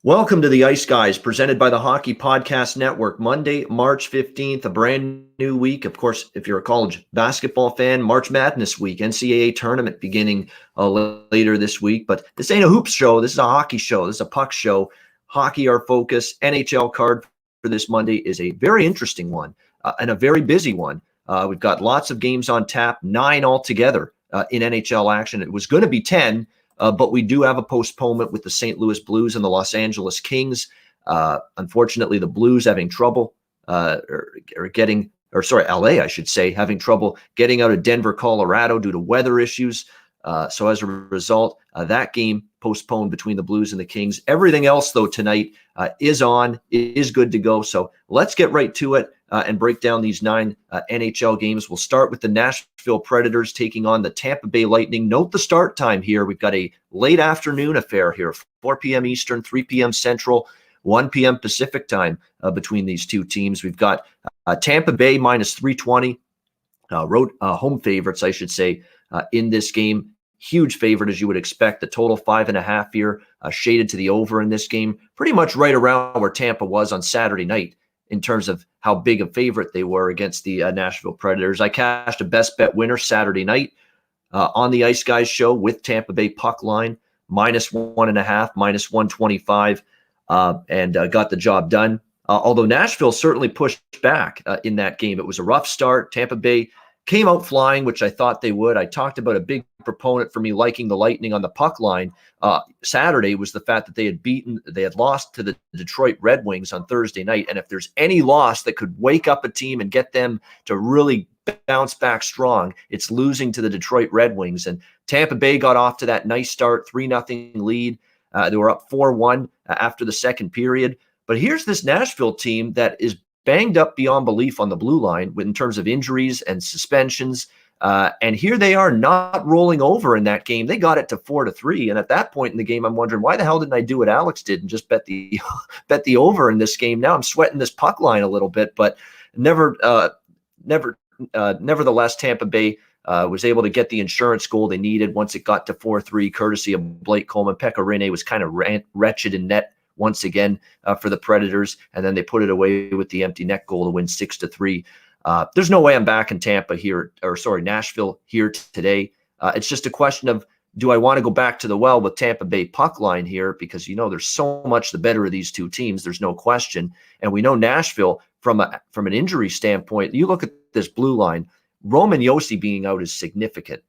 Welcome to the Ice Guys, presented by the Hockey Podcast Network. Monday, March 15th, a brand new week. Of course, if you're a college basketball fan, March Madness week, NCAA tournament beginning later this week. But this ain't a hoops show. This is a hockey show. This is a puck show. Hockey, our focus. NHL card for this Monday is a very interesting one and a very busy one. We've got lots of games on tap, 9 altogether in NHL action. It was going to be 10. But we do have a postponement with the St. Louis Blues and the Los Angeles Kings. Unfortunately, the Blues having trouble LA, I should say, having trouble getting out of Denver, Colorado due to weather issues. So as a result, that game postponed between the Blues and the Kings. Everything else, though, tonight is good to go. So let's get right to it and break down these 9 NHL games. We'll start with the Nashville Predators taking on the Tampa Bay Lightning. Note the start time here. We've got a late afternoon affair here, 4 p.m. Eastern, 3 p.m. Central, 1 p.m. Pacific time between these two teams. We've got Tampa Bay minus 320, home favorites, I should say, in this game. Huge favorite, as you would expect. The total 5.5 here, shaded to the over in this game. Pretty much right around where Tampa was on Saturday night in terms of how big a favorite they were against the Nashville Predators. I cashed a best bet winner Saturday night on the Ice Guys show with Tampa Bay puck line, minus 1.5, minus 125, and got the job done. Although Nashville certainly pushed back in that game. It was a rough start. Tampa Bay came out flying, which I thought they would. I talked about a big proponent for me liking the Lightning on the puck line. Saturday was the fact that they had lost to the Detroit Red Wings on Thursday night. And if there's any loss that could wake up a team and get them to really bounce back strong, it's losing to the Detroit Red Wings. And Tampa Bay got off to that nice start, 3-0 lead. They were up 4-1 after the second period. But here's this Nashville team that is banged up beyond belief on the blue line in terms of injuries and suspensions. And here they are not rolling over in that game. They got it to 4-3. And at that point in the game, I'm wondering, why the hell didn't I do what Alex did and just bet the over in this game? Now I'm sweating this puck line a little bit, but nevertheless, Tampa Bay was able to get the insurance goal they needed once it got to 4-3, courtesy of Blake Coleman. Pekka Rinne was kind of wretched in net once again for the Predators, and then they put it away with the empty net goal to win 6-3. There's no way I'm back in Nashville here today. It's just a question of, do I want to go back to the well with Tampa Bay puck line here? Because, there's so much the better of these two teams. There's no question. And we know Nashville from an injury standpoint, you look at this blue line, Roman Josi being out is significant,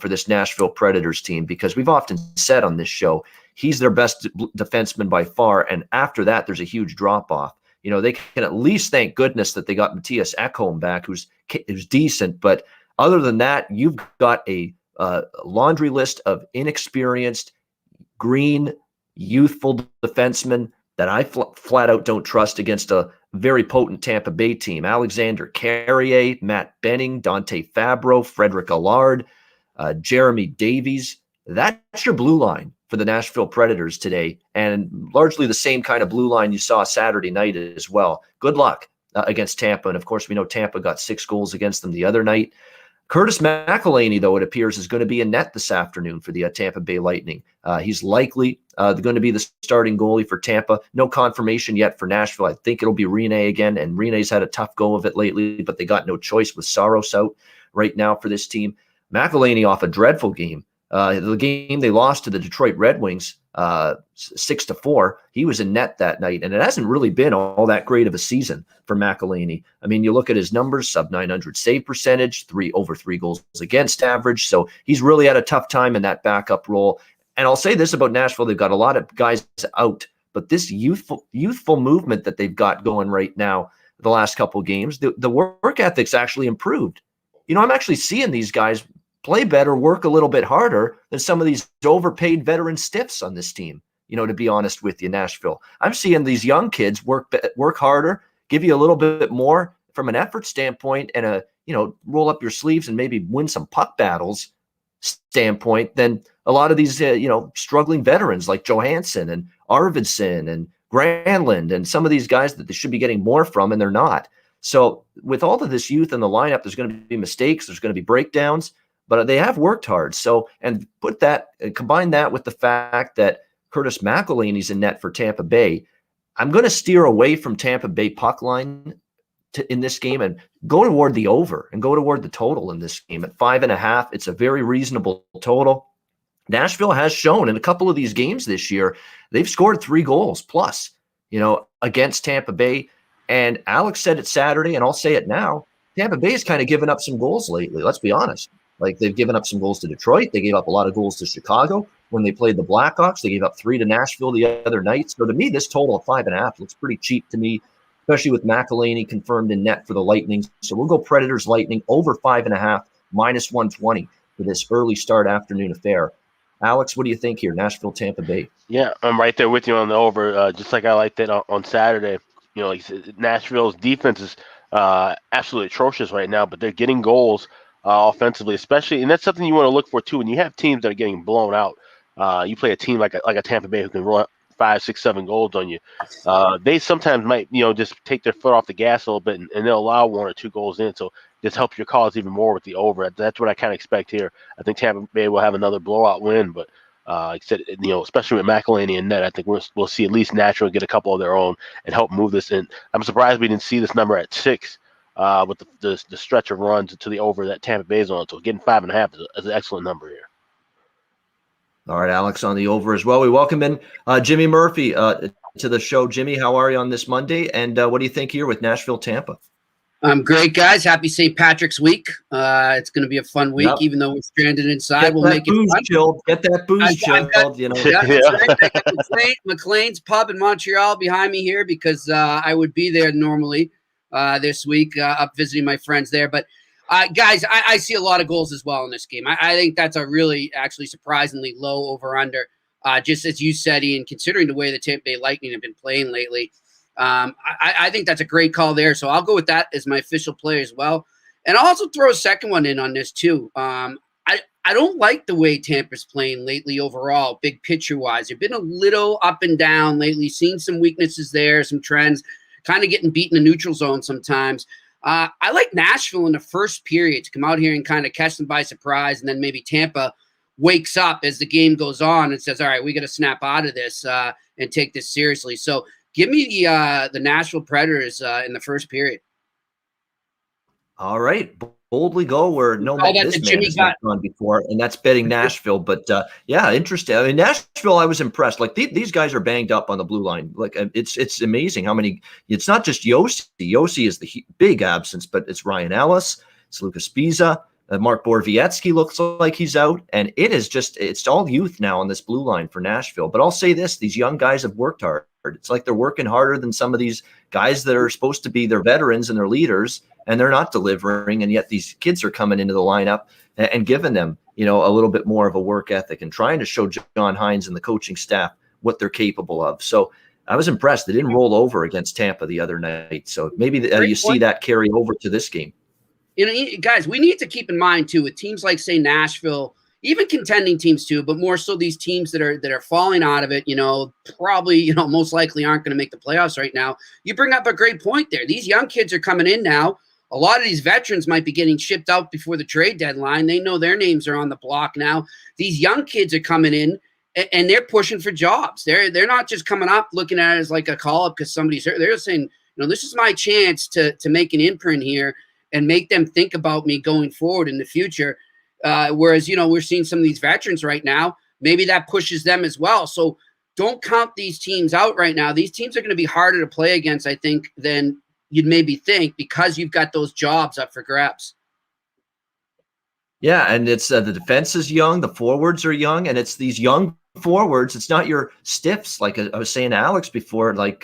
for this Nashville Predators team, because we've often said on this show, he's their best defenseman by far. And after that, there's a huge drop-off. They can at least thank goodness that they got Matthias Ekholm back, who's decent. But other than that, you've got a laundry list of inexperienced, green, youthful defensemen that I flat out don't trust against a very potent Tampa Bay team. Alexander Carrier, Matt Benning, Dante Fabro, Frederick Allard, Jeremy Davies. That's your blue line for the Nashville Predators today, and largely the same kind of blue line you saw Saturday night as well. Good luck against Tampa, and of course we know Tampa got 6 goals against them the other night. Curtis McElhinney, though, it appears, is going to be in net this afternoon for the Tampa Bay Lightning. He's likely going to be the starting goalie for Tampa. No confirmation yet for Nashville. I think it'll be Rinne again, and Rinne's had a tough go of it lately, but they got no choice with Saros out right now for this team. McElhinney off a dreadful game. The game they lost to the Detroit Red Wings 6-4, he was in net that night, and it hasn't really been all that great of a season for McElhinney. I mean, you look at his numbers, sub-900 save percentage, over 3 goals against average, so he's really had a tough time in that backup role. And I'll say this about Nashville, they've got a lot of guys out, but this youthful movement that they've got going right now, the last couple of games, the work ethic's actually improved. I'm actually seeing these guys play better, work a little bit harder than some of these overpaid veteran stiffs on this team, to be honest with you, Nashville. I'm seeing these young kids work harder, give you a little bit more from an effort standpoint and roll up your sleeves and maybe win some puck battles standpoint than a lot of these, struggling veterans like Johansson and Arvidsson and Granlund and some of these guys that they should be getting more from, and they're not. So with all of this youth in the lineup, there's going to be mistakes, there's going to be breakdowns, but they have worked hard. So, and combine that with the fact that Curtis McElhinney's in net for Tampa Bay. I'm going to steer away from Tampa Bay puck line in this game and go toward the over and go toward the total in this game at 5.5. It's a very reasonable total. Nashville has shown in a couple of these games this year, they've scored 3 goals plus, against Tampa Bay. And Alex said it Saturday, and I'll say it now. Tampa Bay has kind of given up some goals lately. Let's be honest. Like, they've given up some goals to Detroit. They gave up a lot of goals to Chicago. When they played the Blackhawks, they gave up 3 to Nashville the other night. So to me, this total of 5.5 looks pretty cheap to me, especially with McElhinney confirmed in net for the Lightning. So we'll go Predators Lightning over 5.5, minus 120 for this early start afternoon affair. Alex, what do you think here? Nashville, Tampa Bay. Yeah, I'm right there with you on the over. Just like I liked it on Saturday. Like you said, Nashville's defense is absolutely atrocious right now, but they're getting goals offensively, especially, and that's something you want to look for too. When you have teams that are getting blown out, you play a team like a Tampa Bay who can run 5, 6, 7 goals on you. They sometimes might, just take their foot off the gas a little bit, and they'll allow 1 or 2 goals in. So just helps your cause even more with the over. That's what I kind of expect here. I think Tampa Bay will have another blowout win, but like I said, especially with McElhinney and net, I think we'll see at least Nashville get a couple of their own and help move this in. I'm surprised we didn't see this number at 6 with the stretch of runs to the over that Tampa Bay's on. So getting 5.5 is an excellent number here. All right, Alex on the over as well. We welcome in Jimmy Murphy to the show. Jimmy, how are you on this Monday? And what do you think here with Nashville, Tampa? I'm great, guys. Happy St. Patrick's week. It's going to be a fun week, even though we're stranded inside. We'll make it fun. Get that booze chilled. Right. McLean's Pub in Montreal behind me here because I would be there normally this week up visiting my friends there. But, guys, I see a lot of goals as well in this game. I think that's a really actually surprisingly low over-under. Just as you said, Ian, considering the way the Tampa Bay Lightning have been playing lately. I think that's a great call there. So I'll go with that as my official play as well. And I'll also throw a second one in on this too. I don't like the way Tampa's playing lately overall, big picture wise. They've been a little up and down lately, seen some weaknesses there, some trends, kind of getting beat in the neutral zone sometimes. I like Nashville in the first period to come out here and kind of catch them by surprise. And then maybe Tampa wakes up as the game goes on and says, all right, we got to snap out of this and take this seriously. So give me the Nashville Predators in the first period. All right. Boldly go where this man has not gone before, and that's betting Nashville. But, yeah, interesting. I mean, Nashville, I was impressed. Like, these guys are banged up on the blue line. Like, it's amazing how many – it's not just Yossi. Yossi is the big absence, but it's Ryan Ellis. It's Lucas Pisa. Mark Borowiecki looks like he's out, and it's all youth now on this blue line for Nashville. But I'll say this, these young guys have worked hard. It's like they're working harder than some of these guys that are supposed to be their veterans and their leaders, and they're not delivering, and yet these kids are coming into the lineup and giving them, a little bit more of a work ethic and trying to show John Hines and the coaching staff what they're capable of. So I was impressed. They didn't roll over against Tampa the other night. So maybe you see that carry over to this game. Guys, we need to keep in mind too, with teams like, say, Nashville, even contending teams too, but more so these teams that are falling out of it, probably, most likely aren't going to make the playoffs right now. You bring up a great point there. These young kids are coming in now. A lot of these veterans might be getting shipped out before the trade deadline. They know their names are on the block now. These young kids are coming in and they're pushing for jobs. They're not just coming up looking at it as like a call up because somebody's hurt. They're saying, this is my chance to make an imprint here and make them think about me going forward in the future. Whereas, we're seeing some of these veterans right now, maybe that pushes them as well. So don't count these teams out right now. These teams are going to be harder to play against, I think, than you'd maybe think because you've got those jobs up for grabs. Yeah, and it's the defense is young, the forwards are young, and it's these young forwards. It's not your stiffs, like I was saying to Alex before, like,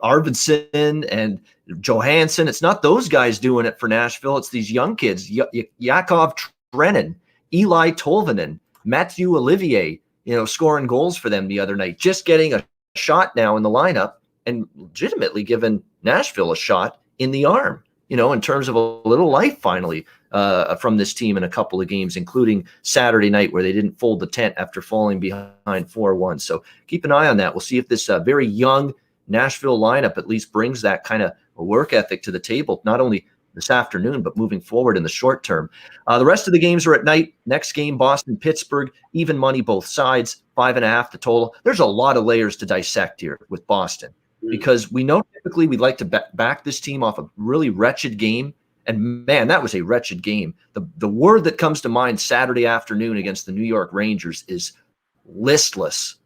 Arvidsson and Johansson. It's not those guys doing it for Nashville. It's these young kids, Yakov Trenin, Eli Tolvanen, Matthew Olivier, scoring goals for them the other night, just getting a shot now in the lineup and legitimately giving Nashville a shot in the arm, in terms of a little life finally from this team in a couple of games, including Saturday night where they didn't fold the tent after falling behind 4-1. So keep an eye on that. We'll see if this very young Nashville lineup at least brings that kind of work ethic to the table, not only this afternoon, but moving forward in the short term. The rest of the games are at night. Next game, Boston, Pittsburgh, even money both sides, 5.5 the total. There's a lot of layers to dissect here with Boston because we know typically we'd like to back this team off a really wretched game. And man, that was a wretched game. The word that comes to mind Saturday afternoon against the New York Rangers is listless.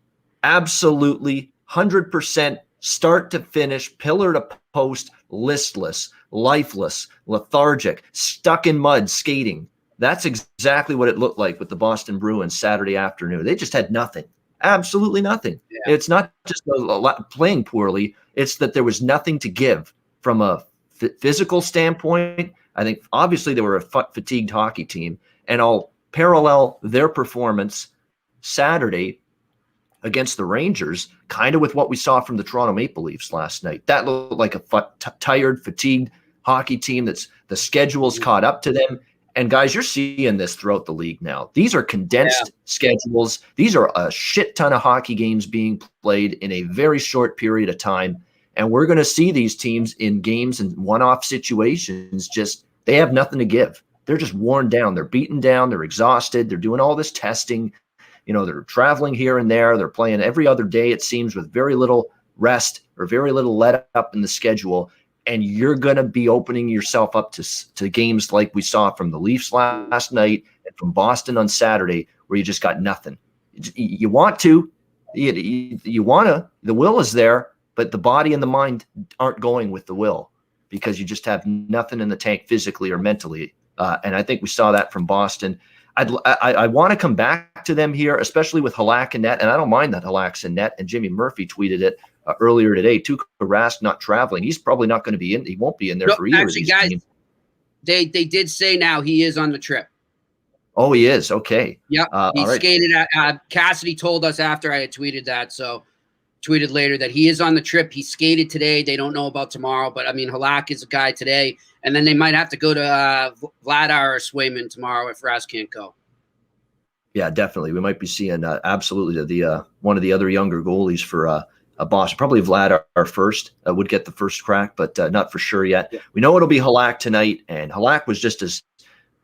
Absolutely 100% start to finish, pillar to post, listless, lifeless, lethargic, stuck in mud, skating. That's exactly what it looked like with the Boston Bruins Saturday afternoon. They just had nothing, absolutely nothing. Yeah. It's not just a lot playing poorly. It's that there was nothing to give from a physical standpoint. I think obviously they were a fatigued hockey team, and I'll parallel their performance Saturday against the Rangers kind of with what we saw from the Toronto Maple Leafs last night. That looked like a tired, fatigued hockey team that's the schedule's caught up to them. And guys, you're seeing this throughout the league now. These are condensed schedules. These are a shit ton of hockey games being played in a very short period of time. And we're going to see these teams in games and one-off situations they have nothing to give. They're just worn down. They're beaten down. They're exhausted. They're doing all this testing. They're traveling here and there. They're playing every other day, it seems, with very little rest or very little let up in the schedule. And you're going to be opening yourself up to games like we saw from the Leafs last night and from Boston on Saturday, where you just got nothing. You want to. You want to. The will is there, but the body and the mind aren't going with the will because you just have nothing in the tank physically or mentally. And I think we saw that from Boston. I want to come back to them here, especially with Halak in net, and I don't mind that Halak's in net. And Jimmy Murphy tweeted it earlier today. Tuukka Rask not traveling. He's probably not going to be in. He won't be in there for either of these games. They did say now he is on the trip. Oh, he is. Okay. Yeah, he skated. Cassidy told us after I had tweeted that, so tweeted later that he is on the trip. He skated today. They don't know about tomorrow, but I mean, Halak is a guy today. And then they might have to go to Vladar or Swayman tomorrow if Rask can't go. Yeah, definitely. We might be seeing absolutely the one of the other younger goalies for Boston. Probably Vladar first would get the first crack, but not for sure yet. Yeah. We know it'll be Halak tonight, and Halak was just as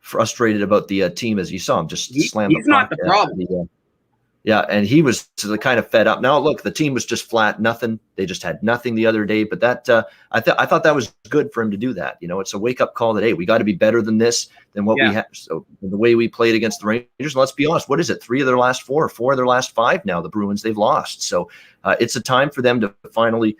frustrated about the team as you saw him just slam the puck. He's not the problem. Yeah, and he was kind of fed up. Now, look, the team was just flat, nothing. They just had nothing the other day. But that I thought that was good for him to do that. It's a wake-up call that, hey, we got to be better than this, than what we had. So the way we played against the Rangers, let's be honest, what is it, 3 of their last 4 or 4 of their last 5 now, the Bruins, they've lost. So it's a time for them to finally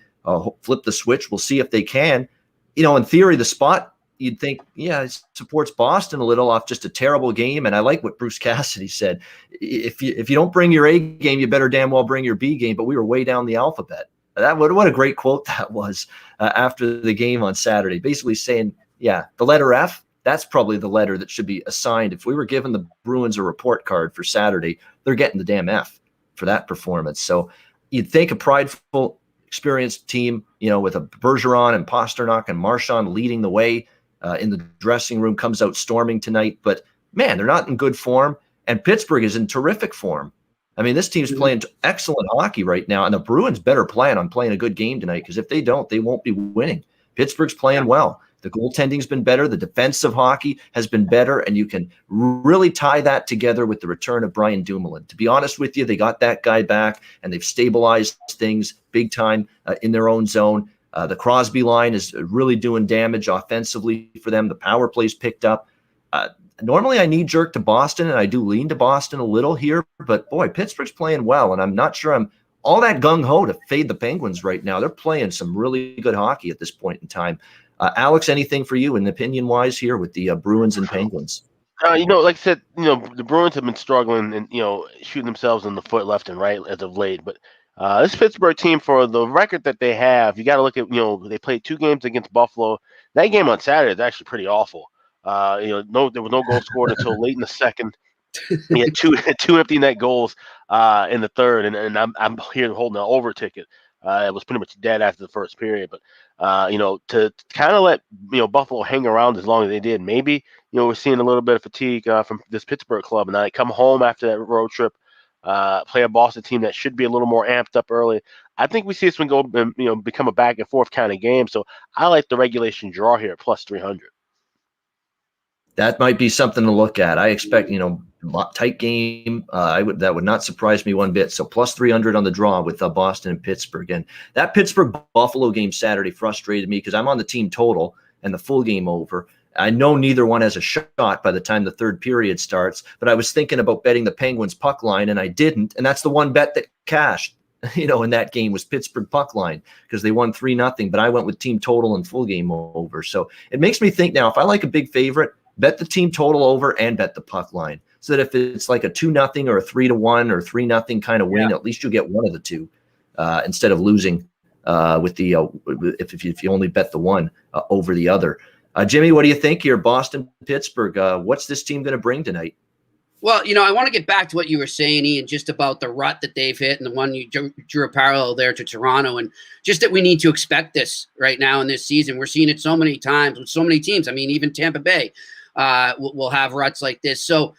flip the switch. We'll see if they can. In theory, the spot, you'd think, it supports Boston a little off just a terrible game. And I like what Bruce Cassidy said. If you don't bring your A game, you better damn well bring your B game. But we were way down the alphabet. What a great quote that was after the game on Saturday. Basically saying, the letter F, that's probably the letter that should be assigned. If we were giving the Bruins a report card for Saturday, they're getting the damn F for that performance. So you'd think a prideful, experienced team, with a Bergeron and Pasternak and Marchand leading the way, in the dressing room, comes out storming tonight. But, man, they're not in good form. And Pittsburgh is in terrific form. I mean, this team's playing excellent hockey right now. And the Bruins better plan on playing a good game tonight, because if they don't, they won't be winning. Pittsburgh's playing well. The goaltending's been better. The defensive hockey has been better. And you can really tie that together with the return of Brian Dumoulin. To be honest with you, they got that guy back, and they've stabilized things big time in their own zone. The Crosby line is really doing damage offensively for them. The power play's picked up. Normally I need jerk to Boston, and I do lean to Boston a little here. But, boy, Pittsburgh's playing well, and I'm not sure I'm all that gung-ho to fade the Penguins right now. They're playing some really good hockey at this point in time. Alex, anything for you in opinion-wise here with the Bruins and Penguins? Like I said, the Bruins have been struggling and, shooting themselves in the foot left and right as of late. But this Pittsburgh team, for the record that they have, you got to look at, they played 2 games against Buffalo. That game on Saturday is actually pretty awful. There was no goal scored until late in the second. He had two empty net goals in the third, and I'm here holding an over ticket. It was pretty much dead after the first period. But to kind of let Buffalo hang around as long as they did, maybe we're seeing a little bit of fatigue from this Pittsburgh club, and they come home after that road trip. Play a Boston team that should be a little more amped up early. I think we see this one go, become a back and forth kind of game. So I like the regulation draw here at plus 300. That might be something to look at. I expect, tight game. That would not surprise me one bit. So plus 300 on the draw with Boston and Pittsburgh. And that Pittsburgh Buffalo game Saturday frustrated me because I'm on the team total and the full game over. I know neither one has a shot by the time the third period starts, but I was thinking about betting the Penguins puck line and I didn't. And that's the one bet that cashed, in that game was Pittsburgh puck line because they won 3-0, but I went with team total and full game over. So it makes me think now, if I like a big favorite, bet the team total over and bet the puck line. So that if it's like a 2-0 or a 3-1 or 3-0 kind of win, at least you'll get one of the two instead of losing with the if you only bet the one over the other. Jimmy, what do you think here? Boston, Pittsburgh. What's this team going to bring tonight? Well, I want to get back to what you were saying, Ian, just about the rut that they've hit and the one you drew a parallel there to Toronto, and just that we need to expect this right now in this season. We're seeing it so many times with so many teams. I mean, even Tampa Bay will have ruts like this. So,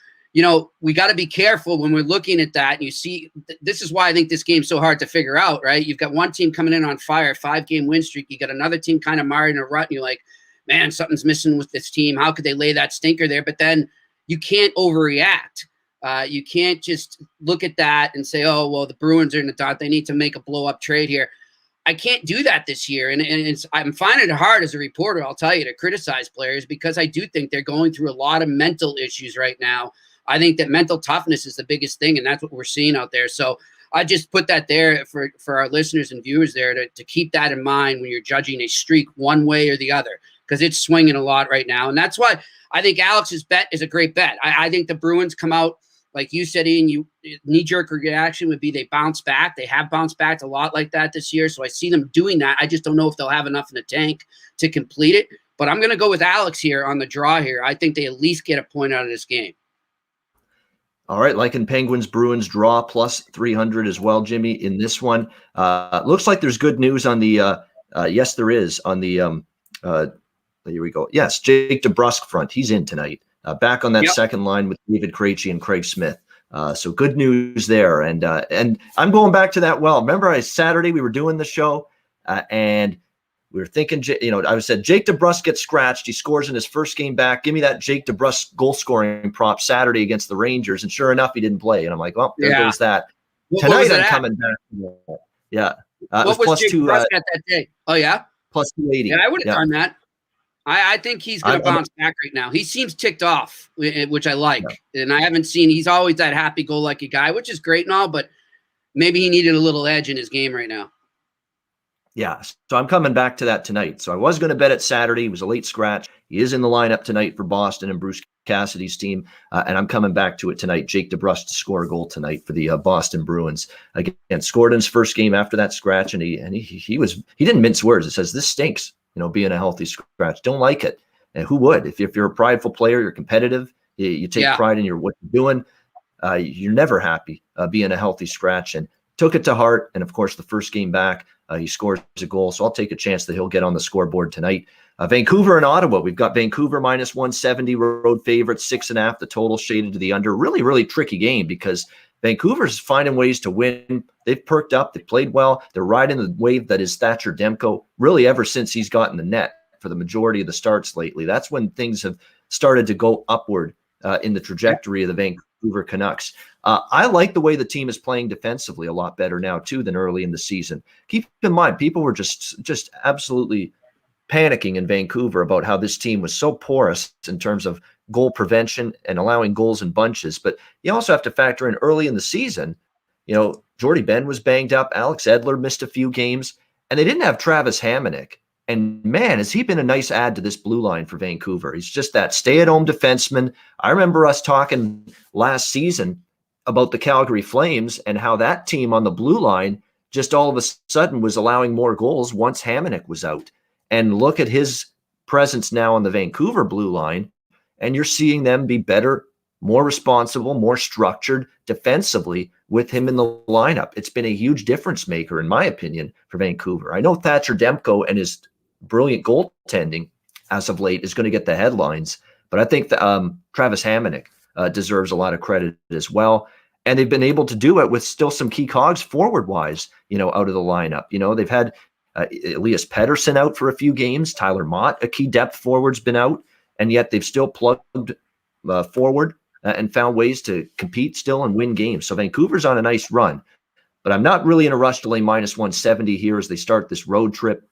we got to be careful when we're looking at that. And you see, this is why I think this game's so hard to figure out, right? You've got one team coming in on fire, 5-game win streak. You got another team kind of mired in a rut, and you're like, man, something's missing with this team. How could they lay that stinker there? But then you can't overreact. You can't just look at that and say, oh, well, the Bruins are in the dot. They need to make a blow-up trade here. I can't do that this year. And I'm finding it hard as a reporter, I'll tell you, to criticize players because I do think they're going through a lot of mental issues right now. I think that mental toughness is the biggest thing, and that's what we're seeing out there. So I just put that there for our listeners and viewers there to keep that in mind when you're judging a streak one way or the other, because it's swinging a lot right now. And that's why I think Alex's bet is a great bet. I think the Bruins come out, like you said, Ian, knee-jerk reaction would be they bounce back. They have bounced back a lot like that this year, so I see them doing that. I just don't know if they'll have enough in the tank to complete it. But I'm going to go with Alex here on the draw here. I think they at least get a point out of this game. All right, like in Penguins, Bruins draw plus 300 as well, Jimmy, in this one. Looks like there's good news on the yes, there is on the here we go. Yes, Jake DeBrusk front. He's in tonight. Back on that second line with David Krejci and Craig Smith. So good news there. And I'm going back to that. Well, remember Saturday we were doing the show and we were thinking, I said Jake DeBrusk gets scratched. He scores in his first game back. Give me that Jake DeBrusk goal scoring prop Saturday against the Rangers. And sure enough, he didn't play. And I'm like, well, there goes that. Tonight I'm coming back. Yeah. What was Jake DeBrusk at that day? Oh, yeah? Plus 280. Yeah, I would have done that. I think he's going to bounce back right now. He seems ticked off, which I like. Yeah. And I haven't seen – he's always that happy-go-lucky guy, which is great and all, but maybe he needed a little edge in his game right now. Yeah, so I'm coming back to that tonight. So I was going to bet it Saturday. He was a late scratch. He is in the lineup tonight for Boston and Bruce Cassidy's team, and I'm coming back to it tonight. Jake DeBrusk to score a goal tonight for the Boston Bruins. Again, scored in his first game after that scratch, and he didn't mince words. It says, this stinks. Being a healthy scratch. Don't like it. And who would? If you're a prideful player, you're competitive, you take pride in what you're doing, you're never happy being a healthy scratch. And took it to heart. And, of course, the first game back, he scores a goal. So I'll take a chance that he'll get on the scoreboard tonight. Vancouver and Ottawa. We've got Vancouver minus 170, road favorite, 6.5. The total shaded to the under. Really, really tricky game because Vancouver's finding ways to win. They've perked up. They played well. They're riding the wave that is Thatcher Demko, really ever since he's gotten the net for the majority of the starts lately. That's when things have started to go upward in the trajectory of the Vancouver Canucks. I like the way the team is playing defensively a lot better now, too, than early in the season. Keep in mind, people were just absolutely panicking in Vancouver about how this team was so porous in terms of goal prevention and allowing goals in bunches. But you also have to factor in early in the season, Jordy Ben was banged up. Alex Edler missed a few games, and they didn't have Travis Hamonic. And man, has he been a nice add to this blue line for Vancouver. He's just that stay-at-home defenseman. I remember us talking last season about the Calgary Flames and how that team on the blue line just all of a sudden was allowing more goals once Hamonic was out. And look at his presence now on the Vancouver blue line, and you're seeing them be better, more responsible, more structured defensively with him in the lineup. It's been a huge difference maker, in my opinion, for Vancouver. I know Thatcher Demko and his brilliant goaltending as of late is going to get the headlines, but I think Travis Hamonic deserves a lot of credit as well. And they've been able to do it with still some key cogs forward-wise, out of the lineup. They've had Elias Pettersson out for a few games. Tyler Mott, a key depth forward's been out. and yet they've still plugged forward and found ways to compete still and win games. So Vancouver's on a nice run, but I'm not really in a rush to lay minus 170 here as they start this road trip.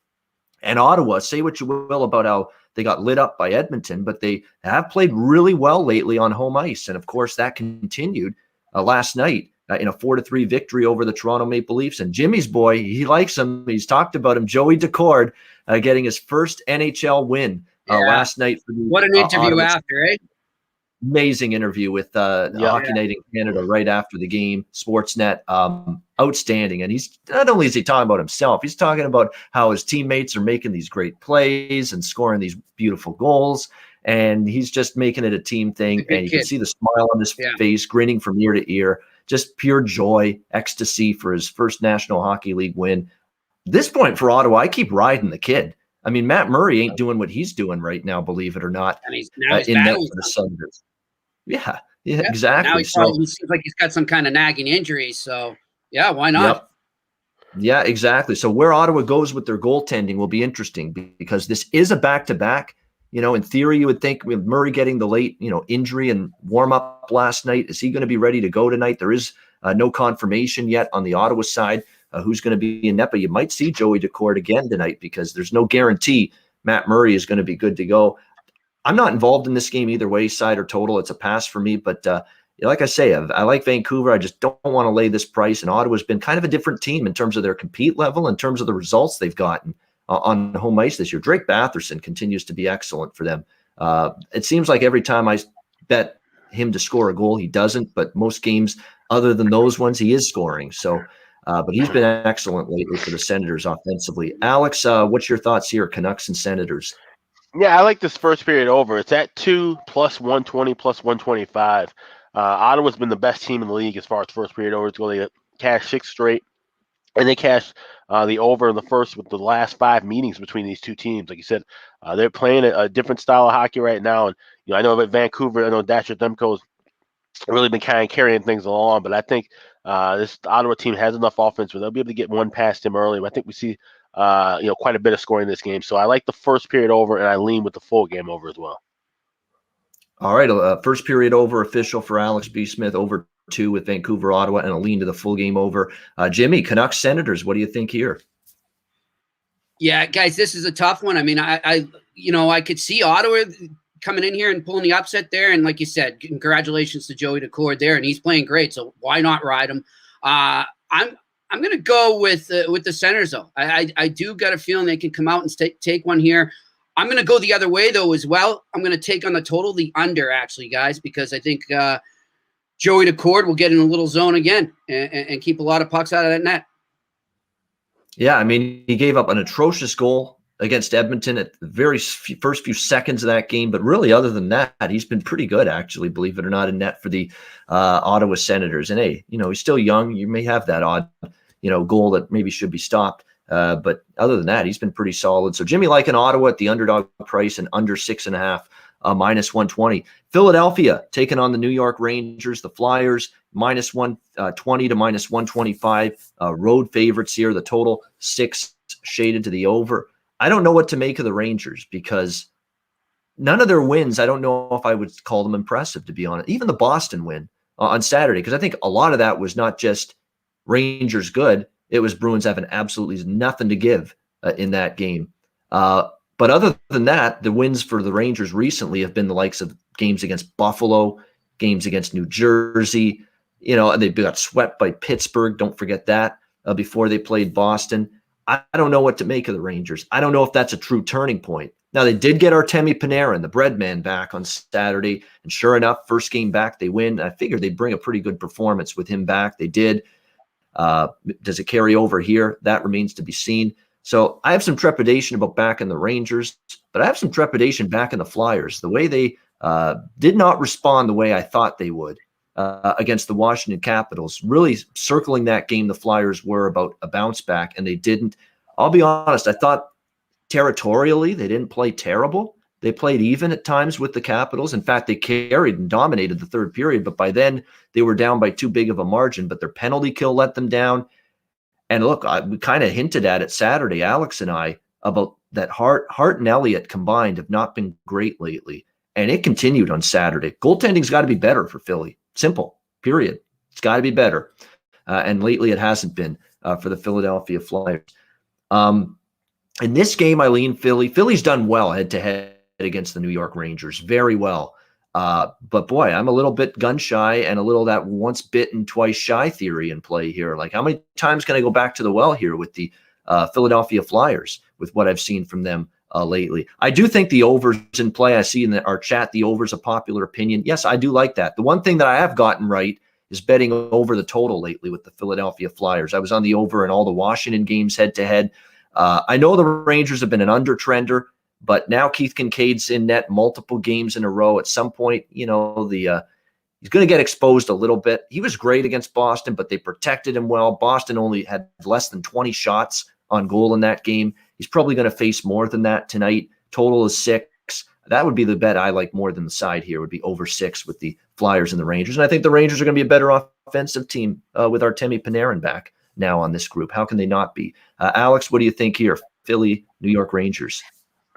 And Ottawa, say what you will about how they got lit up by Edmonton, but they have played really well lately on home ice. And of course, that continued last night in a 4-3 victory over the Toronto Maple Leafs. And Jimmy's boy, he likes him. He's talked about him. Joey Decord getting his first NHL win last night. What an interview after, eh? Amazing interview with Hockey Night in Canada right after the game, Sportsnet. Outstanding. And he's not only is he talking about himself, he's talking about how his teammates are making these great plays and scoring these beautiful goals. And he's just making it a team thing. And you can see the smile on his face, grinning from ear to ear, just pure joy, ecstasy for his first National Hockey League win. This point for Ottawa, I keep riding the kid. I mean, Matt Murray ain't doing what he's doing right now, believe it or not. And he's in net for the Sabres. Yeah, exactly. Now he seems like he's got some kind of nagging injury. So, yeah, why not? Yep. Yeah, exactly. So where Ottawa goes with their goaltending will be interesting because this is a back-to-back. You know, in theory, you would think with Murray getting the late, injury and warm-up last night, is he going to be ready to go tonight? There is no confirmation yet on the Ottawa side who's going to be in net, but you might see Joey Decord again tonight because there's no guarantee Matt Murray is going to be good to go. I'm not involved in this game either way, side or total. It's a pass for me, but like I say, I like Vancouver. I just don't want to lay this price, and Ottawa's been kind of a different team in terms of their compete level, in terms of the results they've gotten on home ice this year. Drake Batherson continues to be excellent for them. It seems like every time I bet him to score a goal, he doesn't, but most games other than those ones, he is scoring. So, but he's been excellent lately for the Senators offensively. Alex, what's your thoughts here, Canucks and Senators? Yeah, I like this first period over. It's at 2 plus 120 plus 125. Ottawa's been the best team in the league as far as first period overs go. They cashed 6 straight, and they cashed the over in the first with the last 5 meetings between these two teams. Like you said, they're playing a different style of hockey right now. And I know about Vancouver, I know Dasher Demko's really been kind of carrying things along, but I think this Ottawa team has enough offense where they'll be able to get one past him early. I think we see quite a bit of scoring in this game. So I like the first period over, and I lean with the full game over as well. All right, first period over official for Alex B. Smith, over 2 with Vancouver, Ottawa, and a lean to the full game over. Jimmy, Canucks, Senators, what do you think here? Yeah, guys, this is a tough one. I mean, I could see Ottawa coming in here and pulling the upset there. And like you said, congratulations to Joey Decord there, and he's playing great. So why not ride him? I'm going to go with the Senators, though. I do got a feeling they can come out and take one here. I'm going to go the other way, though, as well. I'm going to take on the total, the under, actually, guys, because I think Joey Decord will get in a little zone again and keep a lot of pucks out of that net. Yeah, I mean, he gave up an atrocious goal against Edmonton at the very first few seconds of that game. But really, other than that, he's been pretty good, actually, believe it or not, in net for the Ottawa Senators. And, hey, he's still young. You may have that odd, goal that maybe should be stopped. But other than that, he's been pretty solid. So Jimmy liking Ottawa at the underdog price and under 6.5, minus 120. Philadelphia taking on the New York Rangers, the Flyers, minus 120 to minus 125. Road favorites here. The total 6 shaded to the over. I don't know what to make of the Rangers because none of their wins, I don't know if I would call them impressive, to be honest. Even the Boston win on Saturday, because I think a lot of that was not just Rangers good. It was Bruins having absolutely nothing to give in that game. But other than that, the wins for the Rangers recently have been the likes of games against Buffalo, games against New Jersey. And they got swept by Pittsburgh. Don't forget that before they played Boston. I don't know what to make of the Rangers. I don't know if that's a true turning point. Now, they did get Artemi Panarin, the bread man, back on Saturday. And sure enough, first game back, they win. I figured they'd bring a pretty good performance with him back. They did. Does it carry over here? That remains to be seen. So I have some trepidation about backing the Rangers, but I have some trepidation backing the Flyers. The way they did not respond the way I thought they would against the Washington Capitals, really circling that game, the Flyers were about a bounce back, and they didn't. I'll be honest, I thought territorially they didn't play terrible. They played even at times with the Capitals. In fact, they carried and dominated the third period, but by then they were down by too big of a margin. But their penalty kill let them down. And look, we kind of hinted at it Saturday, Alex and I, about that Hart and Elliott combined have not been great lately. And it continued on Saturday. Goaltending's got to be better for Philly. Simple, period. It's got to be better. And lately it hasn't been for the Philadelphia Flyers. In this game, I lean Philly. Philly's done well head-to-head against the New York Rangers. Very well. But boy, I'm a little bit gun shy and a little that once bitten, twice shy theory in play here. Like, how many times can I go back to the well here with the Philadelphia Flyers with what I've seen from them lately? I do think the over's in play. I see in our chat the over's a popular opinion. Yes, I do like that. The one thing that I have gotten right is betting over the total lately with the Philadelphia Flyers. I was on the over in all the Washington games head-to-head. I know the Rangers have been an under-trender, but now Keith Kincaid's in net multiple games in a row. At some point, he's going to get exposed a little bit. He was great against Boston, but they protected him well. Boston only had less than 20 shots on goal in that game. He's probably going to face more than that tonight. Total is 6. That would be the bet I like more than the side here, would be over 6 with the Flyers and the Rangers. And I think the Rangers are going to be a better offensive team with Artemi Panarin back now on this group. How can they not be? Alex, what do you think here? Philly, New York Rangers.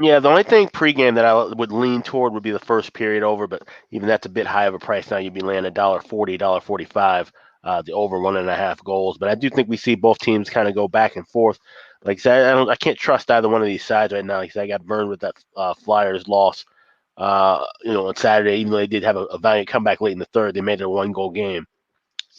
Yeah, the only thing pregame that I would lean toward would be the first period over, but even that's a bit high of a price now. You'd be landing $1.40, $1.45, the over 1.5 goals. But I do think we see both teams kind of go back and forth. Like I said, I can't trust either one of these sides right now. Like I said, I got burned with that Flyers loss, on Saturday. Even though they did have a valiant comeback late in the third, they made it a 1-goal game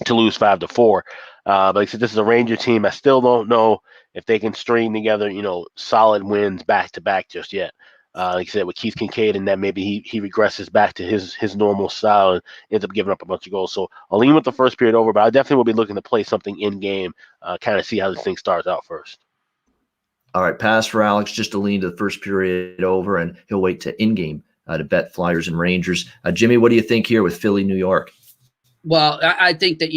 to lose 5-4. But like I said, this is a Ranger team. I still don't know if they can string together, solid wins back to back just yet. Like I said, with Keith Kincaid and that, maybe he regresses back to his normal style and ends up giving up a bunch of goals. So I'll lean with the first period over, but I definitely will be looking to play something in game, kind of see how this thing starts out first. All right, pass for Alex, just to lean to the first period over, and he'll wait to in-game to bet Flyers and Rangers. Jimmy, what do you think here with Philly, New York? Well, I think that,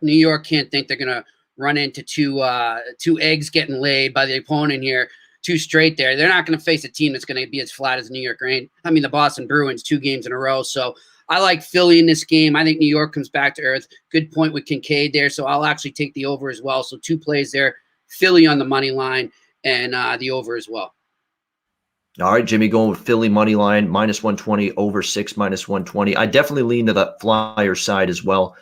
New York can't think they're going to run into two eggs getting laid by the opponent here, 2 straight there. They're not going to face a team that's going to be as flat as New York Rangers. I mean, the Boston Bruins 2 games in a row. So I like Philly in this game. I think New York comes back to earth. Good point with Kincaid there. So I'll actually take the over as well. So 2 plays there, Philly on the money line and the over as well. All right, Jimmy, going with Philly money line, -120, over 6, -120. I definitely lean to the Flyers side as well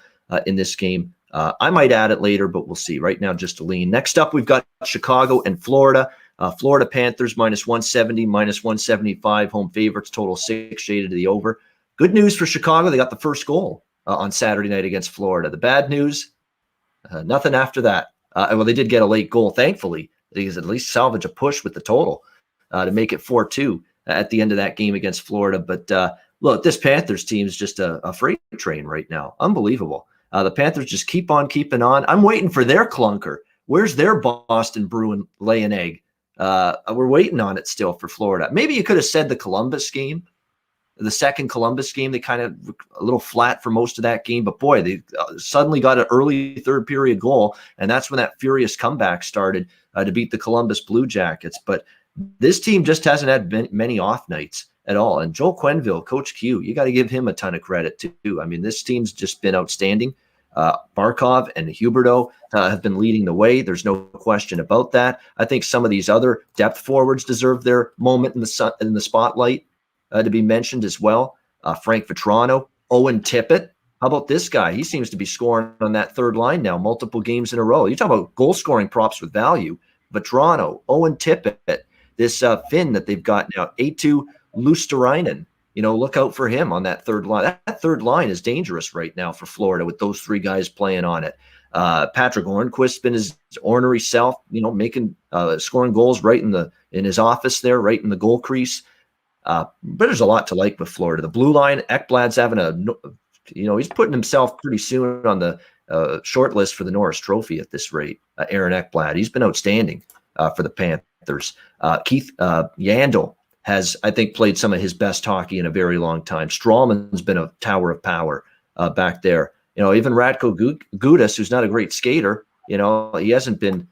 in this game. I might add it later, but we'll see. Right now, just a lean. Next up, we've got Chicago and Florida. Florida Panthers -170, -175. Home favorites, total 6, shaded to the over. Good news for Chicago. They got the first goal on Saturday night against Florida. The bad news, nothing after that. Well, they did get a late goal, thankfully. They could at least salvage a push with the total to make it 4-2 at the end of that game against Florida. But look, this Panthers team is just a freight train right now. Unbelievable. The Panthers just keep on keeping on. I'm waiting for their clunker. Where's their Boston Bruin lay an egg? We're waiting on it still for Florida. Maybe you could have said the Columbus game, the second Columbus game. They kind of a little flat for most of that game. But boy, they suddenly got an early third period goal. And that's when that furious comeback started to beat the Columbus Blue Jackets. But this team just hasn't had many off nights at all. And Joel Quenneville, Coach Q, you got to give him a ton of credit too. I mean, this team's just been outstanding. Barkov and Huberdeau have been leading the way. There's no question about that. I think some of these other depth forwards deserve their moment in the spotlight to be mentioned as well. Frank Vetrano, Owen Tippett. How about this guy? He seems to be scoring on that third line now, multiple games in a row. You talk about goal scoring props with value. Vetrano, Owen Tippett, this Finn that they've got now, Eetu Luostarinen. Look out for him on that third line. That third line is dangerous right now for Florida with those 3 guys playing on it. Patrick Ornquist's been his ornery self, making scoring goals right in his office there, right in the goal crease. But there's a lot to like with Florida. The blue line, Ekblad's having he's putting himself pretty soon on the short list for the Norris Trophy at this rate. Aaron Ekblad, he's been outstanding for the Panthers. Keith Yandel has, I think, played some of his best hockey in a very long time. Strawman's been a tower of power back there. Even Radko Gudas, who's not a great skater, he hasn't been,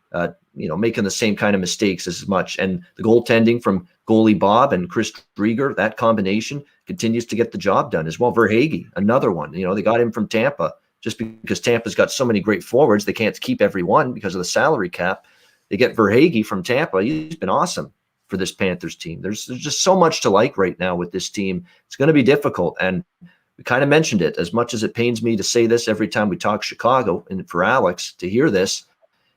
making the same kind of mistakes as much. And the goaltending from goalie Bob and Chris Drieger, that combination continues to get the job done as well. Verhaeghe, another one. They got him from Tampa just because Tampa's got so many great forwards. They can't keep everyone because of the salary cap. They get Verhaeghe from Tampa. He's been awesome for this Panthers team. There's just so much to like right now with this team. It's going to be difficult. And we kind of mentioned it, as much as it pains me to say this every time we talk Chicago, and for Alex to hear this,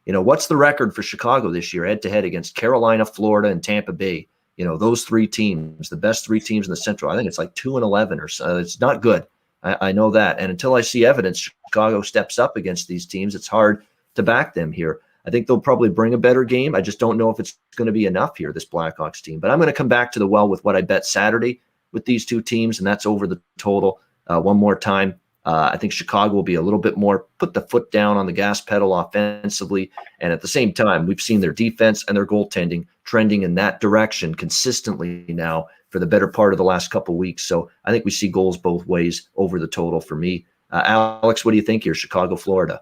what's the record for Chicago this year head-to-head against Carolina, Florida, and Tampa Bay? Those three teams, the best three teams in the Central. I think it's like 2-11 or so. It's not good. I know that. And until I see evidence Chicago steps up against these teams, it's hard to back them here. I think they'll probably bring a better game. I just don't know if it's going to be enough here, this Blackhawks team. But I'm going to come back to the well with what I bet Saturday with these two teams, and that's over the total one more time. I think Chicago will be a little bit more, put the foot down on the gas pedal offensively. And at the same time, we've seen their defense and their goaltending trending in that direction consistently now for the better part of the last couple of weeks. So I think we see goals both ways over the total for me. Alex, what do you think here? Chicago, Florida.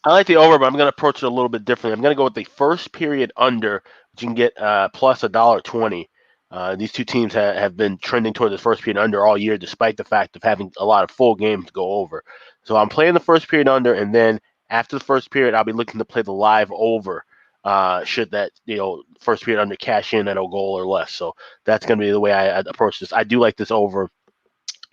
I like the over, but I'm going to approach it a little bit differently. I'm going to go with the first period under, which you can get plus $1.20. These two teams have been trending toward the first period under all year, despite the fact of having a lot of full games to go over. So I'm playing the first period under, and then after the first period, I'll be looking to play the live over. Should that first period under cash in at a goal or less. So that's going to be the way I approach this. I do like this over.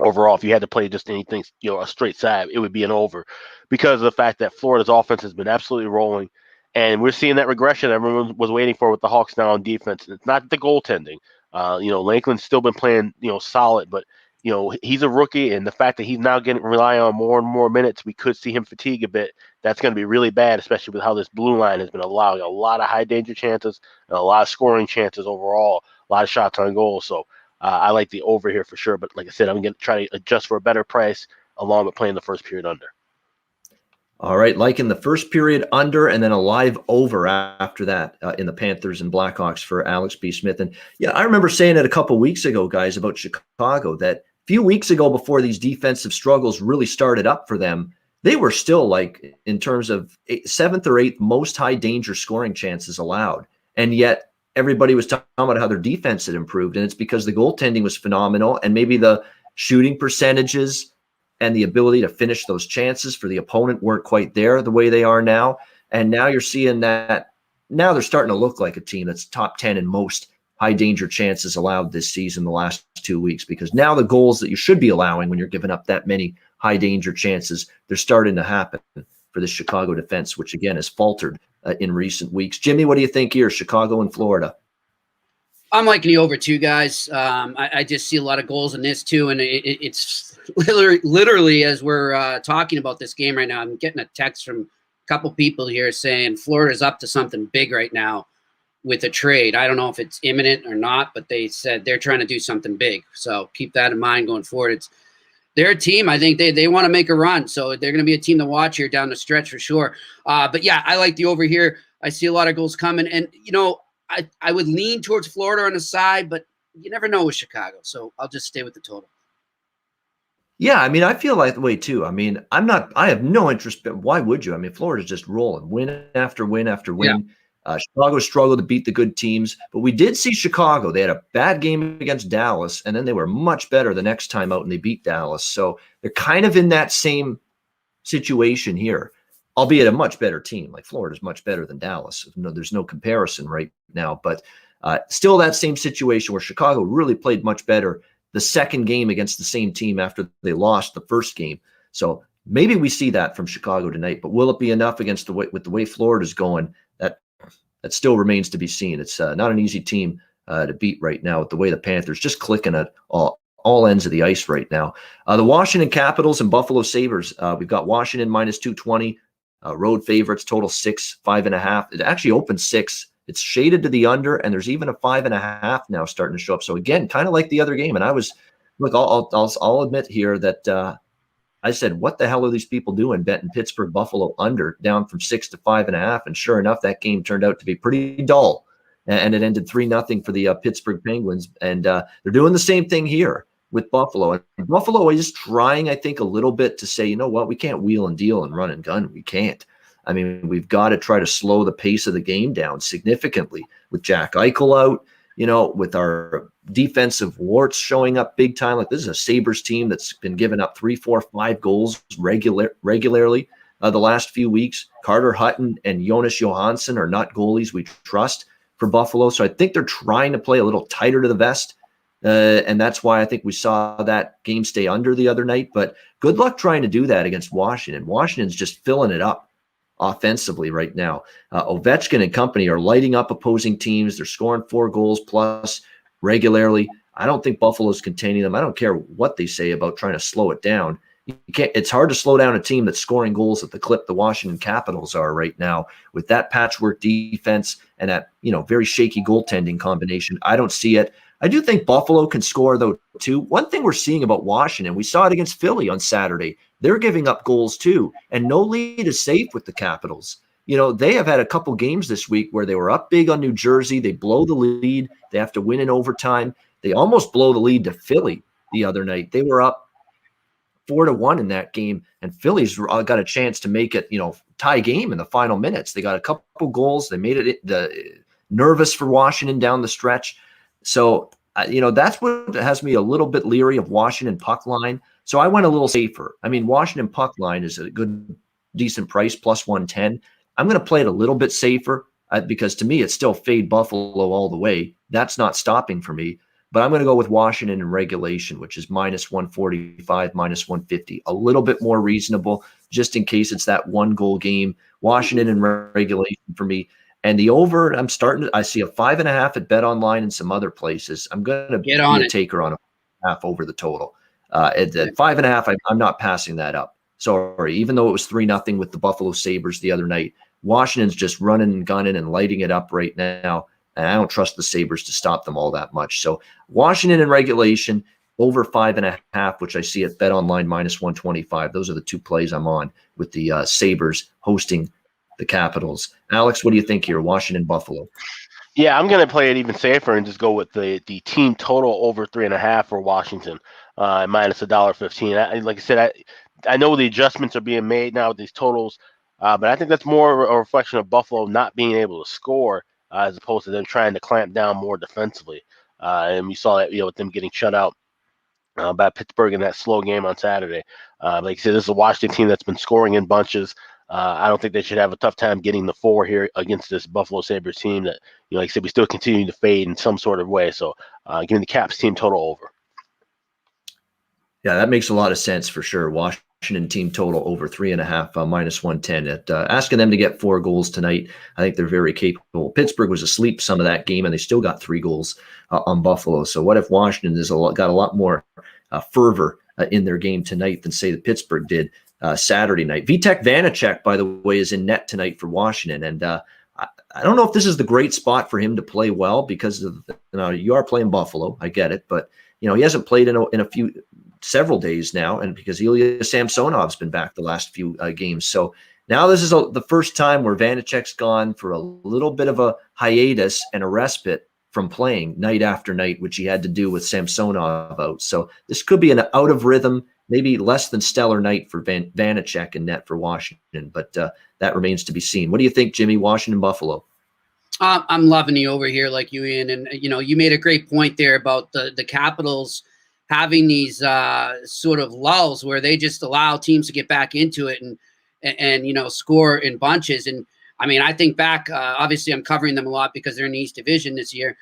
Overall, if you had to play just anything, a straight side, it would be an over because of the fact that Florida's offense has been absolutely rolling, and we're seeing that regression everyone was waiting for with the Hawks now on defense. It's not the goaltending. Lankland's still been playing, solid, but he's a rookie, and the fact that he's now relying on more and more minutes, we could see him fatigue a bit. That's going to be really bad, especially with how this blue line has been allowing a lot of high danger chances and a lot of scoring chances overall, a lot of shots on goal. So I like the over here for sure. But like I said, I'm going to try to adjust for a better price along with playing the first period under. All right, like in the first period under, and then a live over after that in the Panthers and Blackhawks for Alex B. Smith. And yeah, I remember saying it a couple weeks ago, guys, about Chicago, that a few weeks ago before these defensive struggles really started up for them, they were still like in terms of 7th or 8th most high danger scoring chances allowed. And yet everybody was talking about how their defense had improved. And it's because the goaltending was phenomenal, and maybe the shooting percentages and the ability to finish those chances for the opponent weren't quite there the way they are now. And now you're seeing that now they're starting to look like a team that's top 10 in most high danger chances allowed this season, the last 2 weeks, because now the goals that you should be allowing when you're giving up that many high danger chances, they're starting to happen for the Chicago defense, which again has faltered in recent weeks. Jimmy, what do you think here? Chicago and Florida. I'm liking the over too, guys. I just see a lot of goals in this too, and it's literally as we're talking about this game right now, I'm getting a text from a couple people here saying Florida's up to something big right now with a trade. I don't know if it's imminent or not, but they said they're trying to do something big. So keep that in mind going forward. It's their team. I think they want to make a run, so they're going to be a team to watch here down the stretch for sure. But yeah, I like the over here. I see a lot of goals coming, and I would lean towards Florida on the side, but you never know with Chicago. So I'll just stay with the total. Yeah, I mean, I feel like the way too. I mean, I have no interest, but why would you? I mean, Florida's just rolling, win after win after win. Yeah. Chicago struggled to beat the good teams, but we did see Chicago. They had a bad game against Dallas, and then they were much better the next time out, and they beat Dallas. So they're kind of in that same situation here, albeit a much better team. Like Florida's much better than Dallas. No, there's no comparison right now, but still that same situation where Chicago really played much better the second game against the same team after they lost the first game. So maybe we see that from Chicago tonight, but will it be enough against with the way Florida's going? That still remains to be seen. It's not an easy team to beat right now with the way the Panthers just clicking at all ends of the ice right now. The Washington Capitals and Buffalo Sabres. We've got Washington minus 220. Road favorites, total 6, 5.5. It actually opened 6. It's shaded to the under, and there's even a 5.5 now starting to show up. So again, kind of like the other game. And I'll admit here that I said, what the hell are these people doing betting Pittsburgh Buffalo under down from 6 to 5.5? And sure enough, that game turned out to be pretty dull, and it ended 3-0 for the Pittsburgh Penguins. And they're doing the same thing here with Buffalo. And Buffalo is trying, I think, a little bit to say, you know what, we can't wheel and deal and run and gun. We can't. I mean, we've got to try to slow the pace of the game down significantly with Jack Eichel out, with our defensive warts showing up big time. Like, this is a Sabres team that's been giving up 3, 4, 5 goals regularly the last few weeks. Carter Hutton and Jonas Johansson are not goalies we trust for Buffalo. So I think they're trying to play a little tighter to the vest. And that's why I think we saw that game stay under the other night. But good luck trying to do that against Washington. Washington's just filling it up offensively right now. Ovechkin and company are lighting up opposing teams. They're scoring 4 goals plus regularly. I don't think Buffalo's containing them. I don't care what they say about trying to slow it down. You can't, it's hard to slow down a team that's scoring goals at the clip the Washington Capitals are right now with that patchwork defense and that, very shaky goaltending combination. I don't see it. I do think Buffalo can score, though, too. One thing we're seeing about Washington, we saw it against Philly on Saturday. They're giving up goals, too, and no lead is safe with the Capitals. They have had a couple games this week where they were up big on New Jersey. They blow the lead. They have to win in overtime. They almost blow the lead to Philly the other night. They were up 4-1 in that game, and Philly's got a chance to make it, tie game in the final minutes. They got a couple goals. They made it nervous for Washington down the stretch. So, that's what has me a little bit leery of Washington puck line. So I went a little safer. I mean, Washington puck line is a good, decent price, plus 110. I'm going to play it a little bit safer because to me, it's still fade Buffalo all the way. That's not stopping for me. But I'm going to go with Washington in regulation, which is minus 145, minus 150. A little bit more reasonable, just in case it's that 1-goal game. Washington in regulation for me. And the over, I see a 5.5 at Bet Online and some other places. I'm going to be a taker on a half over the total. At 5.5, I'm not passing that up. Sorry, even though it was 3-0 with the Buffalo Sabres the other night, Washington's just running and gunning and lighting it up right now. And I don't trust the Sabres to stop them all that much. So Washington in regulation, over 5.5, which I see at Bet Online minus 125. Those are the 2 plays I'm on with the Sabres hosting the Capitals. Alex, what do you think here? Washington, Buffalo. Yeah, I'm going to play it even safer and just go with the team total over 3.5 for Washington, minus $1.15. Like I said, I know the adjustments are being made now with these totals, but I think that's more a reflection of Buffalo not being able to score as opposed to them trying to clamp down more defensively. And we saw that with them getting shut out by Pittsburgh in that slow game on Saturday. Like I said, this is a Washington team that's been scoring in bunches. I don't think they should have a tough time getting the 4 here against this Buffalo Sabres team that, like I said, we still continue to fade in some sort of way. So giving the Caps team total over. Yeah, that makes a lot of sense for sure. Washington team total over 3.5, minus 110. Asking them to get 4 goals tonight, I think they're very capable. Pittsburgh was asleep some of that game, and they still got 3 goals on Buffalo. So what if Washington has got a lot more fervor in their game tonight than, say, the Pittsburgh did Saturday night? Vitek Vanacek, by the way, is in net tonight for Washington. And I don't know if this is the great spot for him to play well because of, you are playing Buffalo. I get it. But, he hasn't played in several days now. And because Ilya Samsonov's been back the last few games. So now this is the first time where Vanacek's gone for a little bit of a hiatus and a respite from playing night after night, which he had to do with Samsonov out. So this could be an out of rhythm, maybe less than stellar night for Vanacek in net for Washington, but that remains to be seen. What do you think, Jimmy? Washington, Buffalo? I'm loving you over here, like you, Ian, and you made a great point there about the Capitals having these sort of lulls where they just allow teams to get back into it and score in bunches. And I mean, I think back, obviously I'm covering them a lot because they're in the East Division this year.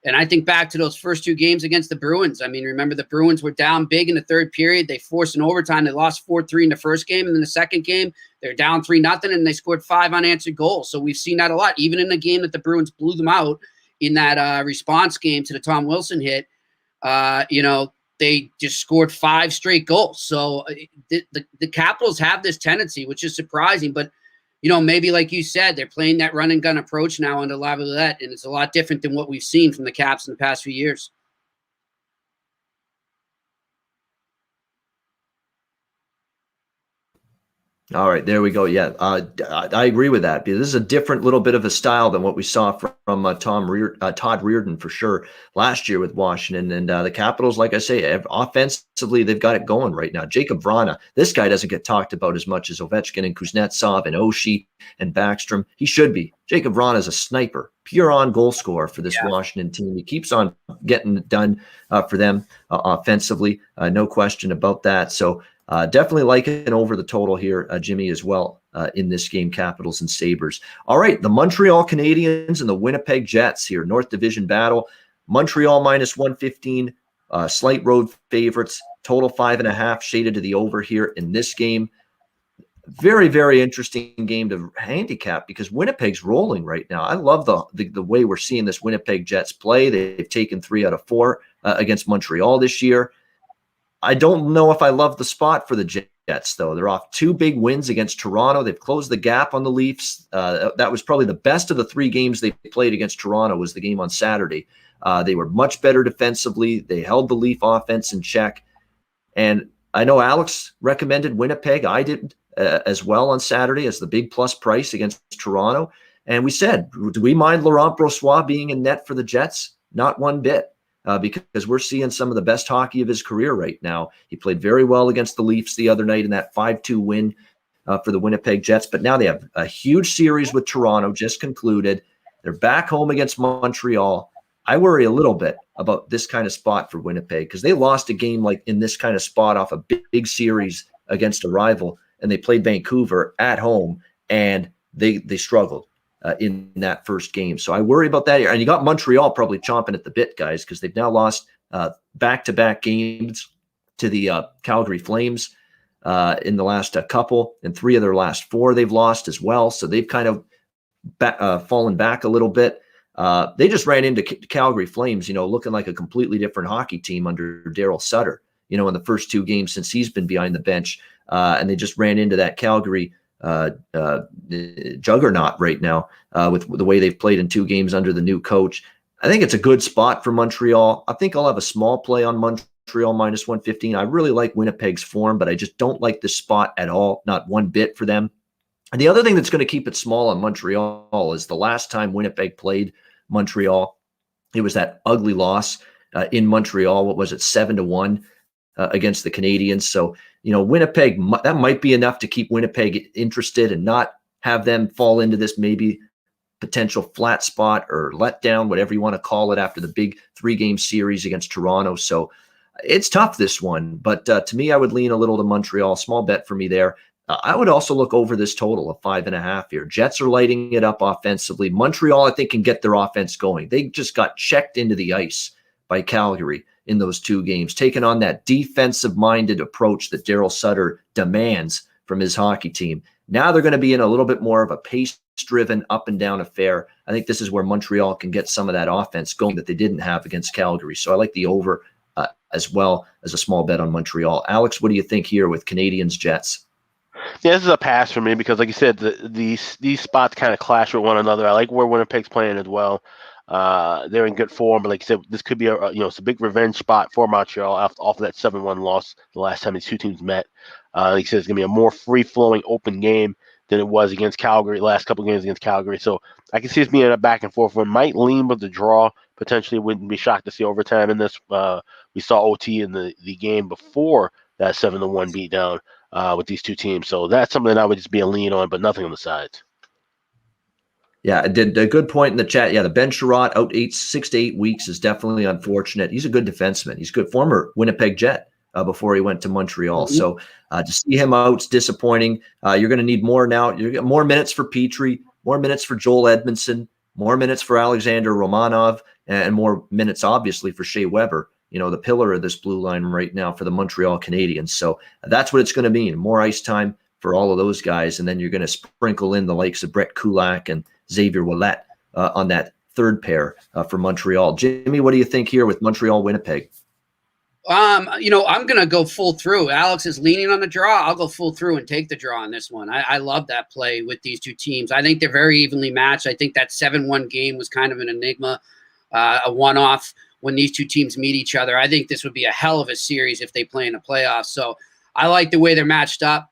And I think back to those first 2 games against the Bruins. I mean, remember the Bruins were down big in the third period. They forced an overtime. They lost 4-3 in the first game. And then the second game, they're down 3-0 and they scored 5 unanswered goals. So we've seen that a lot. Even in the game that the Bruins blew them out in that response game to the Tom Wilson hit, they just scored 5 straight goals. So the Capitals have this tendency, which is surprising. But maybe like you said, they're playing that run and gun approach now under Laviolette, and it's a lot different than what we've seen from the Caps in the past few years. All right, there we go. Yeah, I agree with that. This is a different little bit of a style than what we saw from Todd Reirden for sure last year with Washington. And the Capitals, like I say, offensively, they've got it going right now. Jacob Vrana, this guy doesn't get talked about as much as Ovechkin and Kuznetsov and Oshie and Backstrom. He should be. Jacob Vrana is a sniper, pure on goal scorer for this Washington team. He keeps on getting it done for them offensively. No question about that. So definitely liking over the total here, Jimmy, as well. in this game, Capitals and Sabres. All right, the Montreal Canadiens and the Winnipeg Jets here, North Division battle. Montreal minus 115, slight road favorites, total 5.5, shaded to the over here in this game. Very, very interesting game to handicap because Winnipeg's rolling right now. I love the way we're seeing this Winnipeg Jets play. They've taken 3 out of 4 against Montreal this year. I don't know if I love the spot for the Jets, though. They're off 2 big wins against Toronto. They've closed the gap on the Leafs. That was probably the best of the 3 games they played against Toronto was the game on Saturday. They were much better defensively. They held the Leaf offense in check. And I know Alex recommended Winnipeg. I did as well on Saturday as the big plus price against Toronto. And we said, do we mind Laurent Brossoit being in net for the Jets? Not one bit, because we're seeing some of the best hockey of his career right now. He played very well against the Leafs the other night in that 5-2 win for the Winnipeg Jets. But now they have a huge series with Toronto just concluded. They're back home against Montreal. I worry a little bit about this kind of spot for Winnipeg because they lost a game like in this kind of spot off a big series against a rival. And they played Vancouver at home, and they struggled in that first game. So I worry about that. And you got Montreal probably chomping at the bit, guys, because they've now lost back-to-back games to the Calgary Flames in the last couple, and 3 of their last 4 they've lost as well. So they've kind of fallen back a little bit. They just ran into Calgary Flames, looking like a completely different hockey team under Daryl Sutter, in the first 2 games since he's been behind the bench. And they just ran into that Calgary juggernaut right now with the way they've played in 2 games under the new coach. I think it's a good spot for Montreal. I think I'll have a small play on Montreal minus 115. I really like Winnipeg's form, but I just don't like this spot at all, not one bit for them. And the other thing that's going to keep it small on Montreal is the last time Winnipeg played Montreal, it was that ugly loss in Montreal. What was it, 7-1 against the Canadiens? So, Winnipeg, that might be enough to keep Winnipeg interested and not have them fall into this maybe potential flat spot or letdown, whatever you want to call it, after the big 3-game series against Toronto. So it's tough, this one. But to me, I would lean a little to Montreal. Small bet for me there. I would also look over this total of 5.5 here. Jets are lighting it up offensively. Montreal, I think, can get their offense going. They just got checked into the ice by Calgary in those 2 games, taking on that defensive-minded approach that Daryl Sutter demands from his hockey team. Now they're going to be in a little bit more of a pace-driven, up-and-down affair. I think this is where Montreal can get some of that offense going that they didn't have against Calgary. So I like the over as well as a small bet on Montreal. Alex, what do you think here with Canadiens-Jets? Yeah, this is a pass for me because, like you said, these spots kind of clash with one another. I like where Winnipeg's playing as well. They're in good form, but like you said, this could be it's a big revenge spot for Montreal off of that 7-1 loss the last time these 2 teams met. Like you said, it's gonna be a more free-flowing, open game than it was against Calgary. Last couple games against Calgary, so I can see this being a back and forth. One might lean with the draw. Potentially, wouldn't be shocked to see overtime in this. We saw OT in the game before that 7-1 beatdown with these 2 teams, so that's something that I would just be a lean on, but nothing on the sides. Yeah, I did a good point in the chat. Yeah, the Ben Sherratt out 6 to 8 weeks is definitely unfortunate. He's a good defenseman. He's a good former Winnipeg Jet before he went to Montreal. Mm-hmm. So to see him out, it's disappointing. You're going to need more now. You get more minutes for Petrie, more minutes for Joel Edmondson, more minutes for Alexander Romanov, and more minutes, obviously, for Shea Weber, the pillar of this blue line right now for the Montreal Canadiens. So that's what it's going to mean. More ice time for all of those guys. And then you're going to sprinkle in the likes of Brett Kulak and Xavier Ouellet on that 3rd pair for Montreal. Jimmy, what do you think here with Montreal-Winnipeg? I'm going to go full through. Alex is leaning on the draw. I'll go full through and take the draw on this one. I love that play with these 2 teams. I think they're very evenly matched. I think that 7-1 game was kind of an enigma, a one-off when these 2 teams meet each other. I think this would be a hell of a series if they play in the playoffs. So I like the way they're matched up.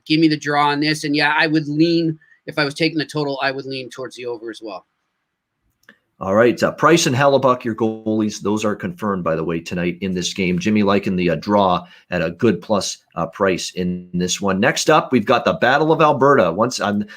Give me the draw on this. And, yeah, I would lean – if I was taking the total, I would lean towards the over as well. All right. Price and Hellebuck, your goalies, those are confirmed, by the way, tonight in this game. Jimmy liking the draw at a good plus price in this one. Next up, we've got the Battle of Alberta.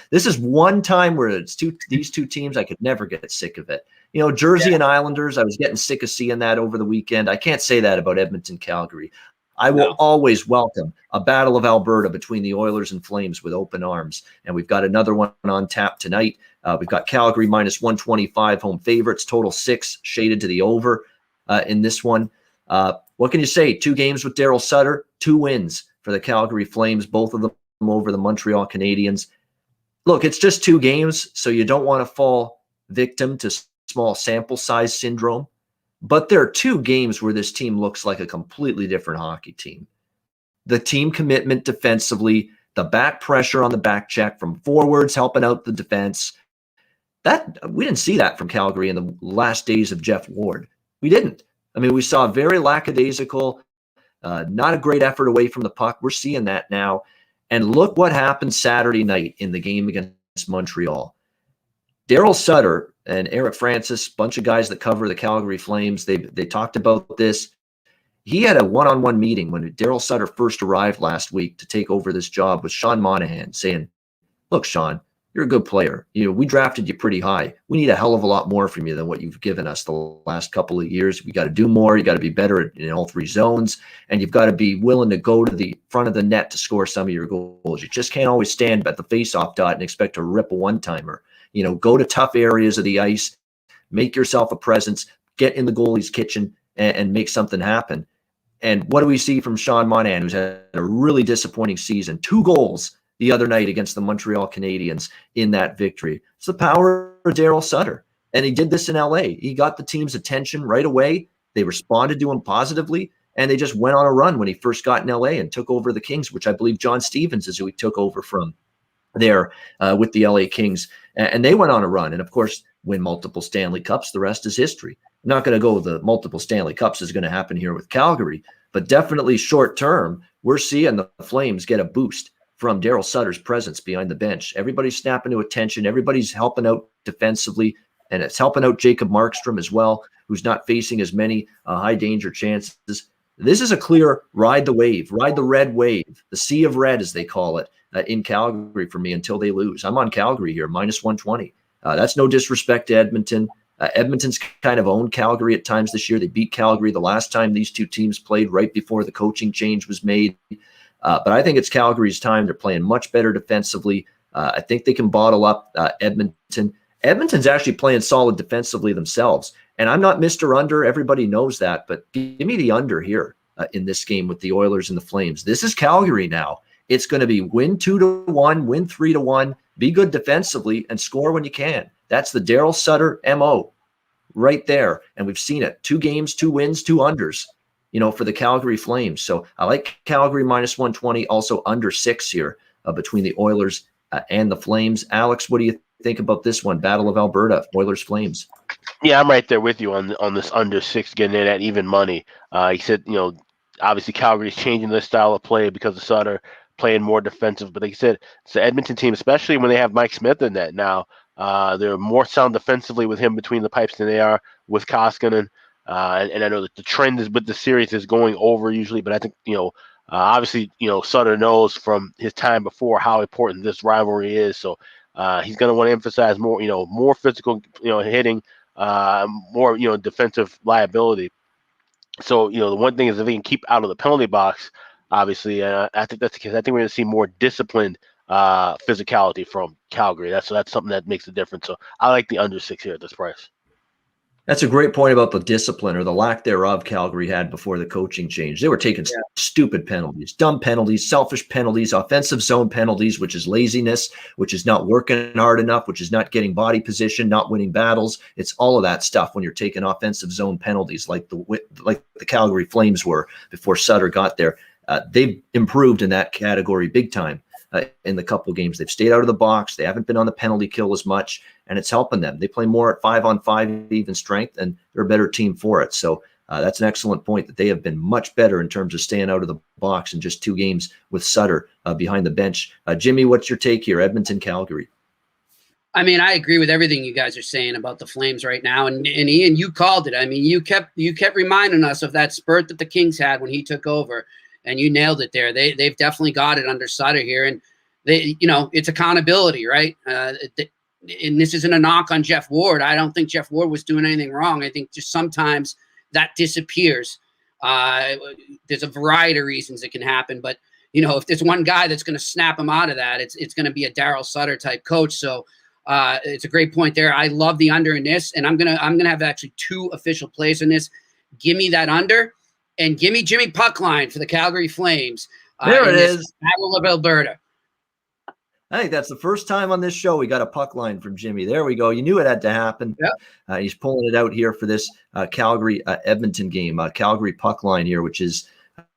This is one time where it's these 2 teams, I could never get sick of it. Jersey and Islanders, I was getting sick of seeing that over the weekend. I can't say that about Edmonton, Calgary. I will always welcome a Battle of Alberta between the Oilers and Flames with open arms. And we've got another one on tap tonight. We've got Calgary minus 125 home favorites, total 6 shaded to the over in this one. What can you say? 2 games with Daryl Sutter, 2 wins for the Calgary Flames, both of them over the Montreal Canadiens. Look, it's just 2 games, so you don't want to fall victim to small sample size syndrome. But there are 2 games where this team looks like a completely different hockey team. The team commitment defensively, the back pressure on the back check from forwards helping out the defense. That we didn't see that from Calgary in the last days of Jeff Ward. We didn't. I mean, we saw very lackadaisical, not a great effort away from the puck. We're seeing that now. And look what happened Saturday night in the game against Montreal. Daryl Sutter and Eric Francis, bunch of guys that cover the Calgary Flames, they talked about this. He had a one-on-one meeting when Daryl Sutter first arrived last week to take over this job with Sean Monahan, saying, look, Sean, you're a good player. We drafted you pretty high. We need a hell of a lot more from you than what you've given us the last couple of years. We got to do more. You got to be better in all 3 zones, and you've got to be willing to go to the front of the net to score some of your goals. You just can't always stand at the face-off dot and expect to rip a one-timer. Go to tough areas of the ice, make yourself a presence, get in the goalie's kitchen, and make something happen. And what do we see from Sean Monahan, who's had a really disappointing season? 2 goals the other night against the Montreal Canadiens in that victory. It's the power of Daryl Sutter. And he did this in LA. He got the team's attention right away. They responded to him positively, and they just went on a run when he first got in LA and took over the Kings, which I believe John Stevens is who he took over from there with the LA Kings. And they went on a run. And, of course, win multiple Stanley Cups. The rest is history. I'm not going to go with the multiple Stanley Cups is going to happen here with Calgary. But definitely short term, we're seeing the Flames get a boost from Daryl Sutter's presence behind the bench. Everybody's snapping to attention. Everybody's helping out defensively. And it's helping out Jacob Markstrom as well, who's not facing as many high-danger chances. This is a clear ride the wave, ride the red wave, the sea of red, as they call it, in Calgary for me until they lose. I'm on Calgary here, minus 120. That's no disrespect to Edmonton. Edmonton's kind of owned Calgary at times this year. They beat Calgary the last time these 2 teams played right before the coaching change was made. But I think it's Calgary's time. They're playing much better defensively. I think they can bottle up Edmonton. Edmonton's actually playing solid defensively themselves. And I'm not Mr. Under. Everybody knows that. But give me the under here in this game with the Oilers and the Flames. This is Calgary now. It's going to be win 2-1, win 3-1, be good defensively, and score when you can. That's the Daryl Sutter MO right there. And we've seen it. 2 games, 2 wins, 2 unders, for the Calgary Flames. So I like Calgary minus 120, also under 6 here between the Oilers and the Flames. Alex, what do you think about this one? Battle of Alberta, Oilers Flames. Yeah, I'm right there with you on this under 6 getting in at even money. He said, obviously Calgary's changing their style of play because of Sutter playing more defensive. But like you said, it's the Edmonton team, especially when they have Mike Smith in that now. They're more sound defensively with him between the pipes than they are with Koskinen. And I know that the trend is with the series is going over usually, but I think, obviously, Sutter knows from his time before how important this rivalry is. So he's going to want to emphasize more, more physical, hitting, more, defensive liability. So, the one thing is if they can keep out of the penalty box, obviously, I think that's the case. I think we're going to see more disciplined physicality from Calgary. That's something that makes a difference. So I like the under 6 here at this price. That's a great point about the discipline or the lack thereof Calgary had before the coaching change. They were taking stupid penalties, dumb penalties, selfish penalties, offensive zone penalties, which is laziness, which is not working hard enough, which is not getting body position, not winning battles. It's all of that stuff when you're taking offensive zone penalties like the Calgary Flames were before Sutter got there. They've improved in that category big time. In the couple games they've stayed out of the box. They haven't been on the penalty kill as much, and it's helping them. They play more at 5-on-5 even strength, and they're a better team for it. So that's an excellent point that they have been much better in terms of staying out of the box in just 2 games with Sutter behind the bench. Jimmy, what's your take here? Edmonton, Calgary. I mean, I agree with everything you guys are saying about the Flames right now. And Ian, you called it. I mean, you kept reminding us of that spurt that the Kings had when he took over. And you nailed it there. They've definitely got it under Sutter here, and it's accountability, right? And this isn't a knock on Jeff Ward. I don't think Jeff Ward was doing anything wrong. I think just sometimes that disappears There's a variety of reasons it can happen, but if there's one guy that's going to snap him out of that, it's going to be a Daryl Sutter type coach. So it's a great point there. I love the under in this, and I'm gonna have actually 2 official plays in this. Give me that under, and give me Jimmy Puckline for the Calgary Flames. There it is. Battle of Alberta. I think that's the first time on this show we got a puck line from Jimmy. There we go. You knew it had to happen. Yep. He's pulling it out here for this Calgary Edmonton game. Calgary puck line here, which is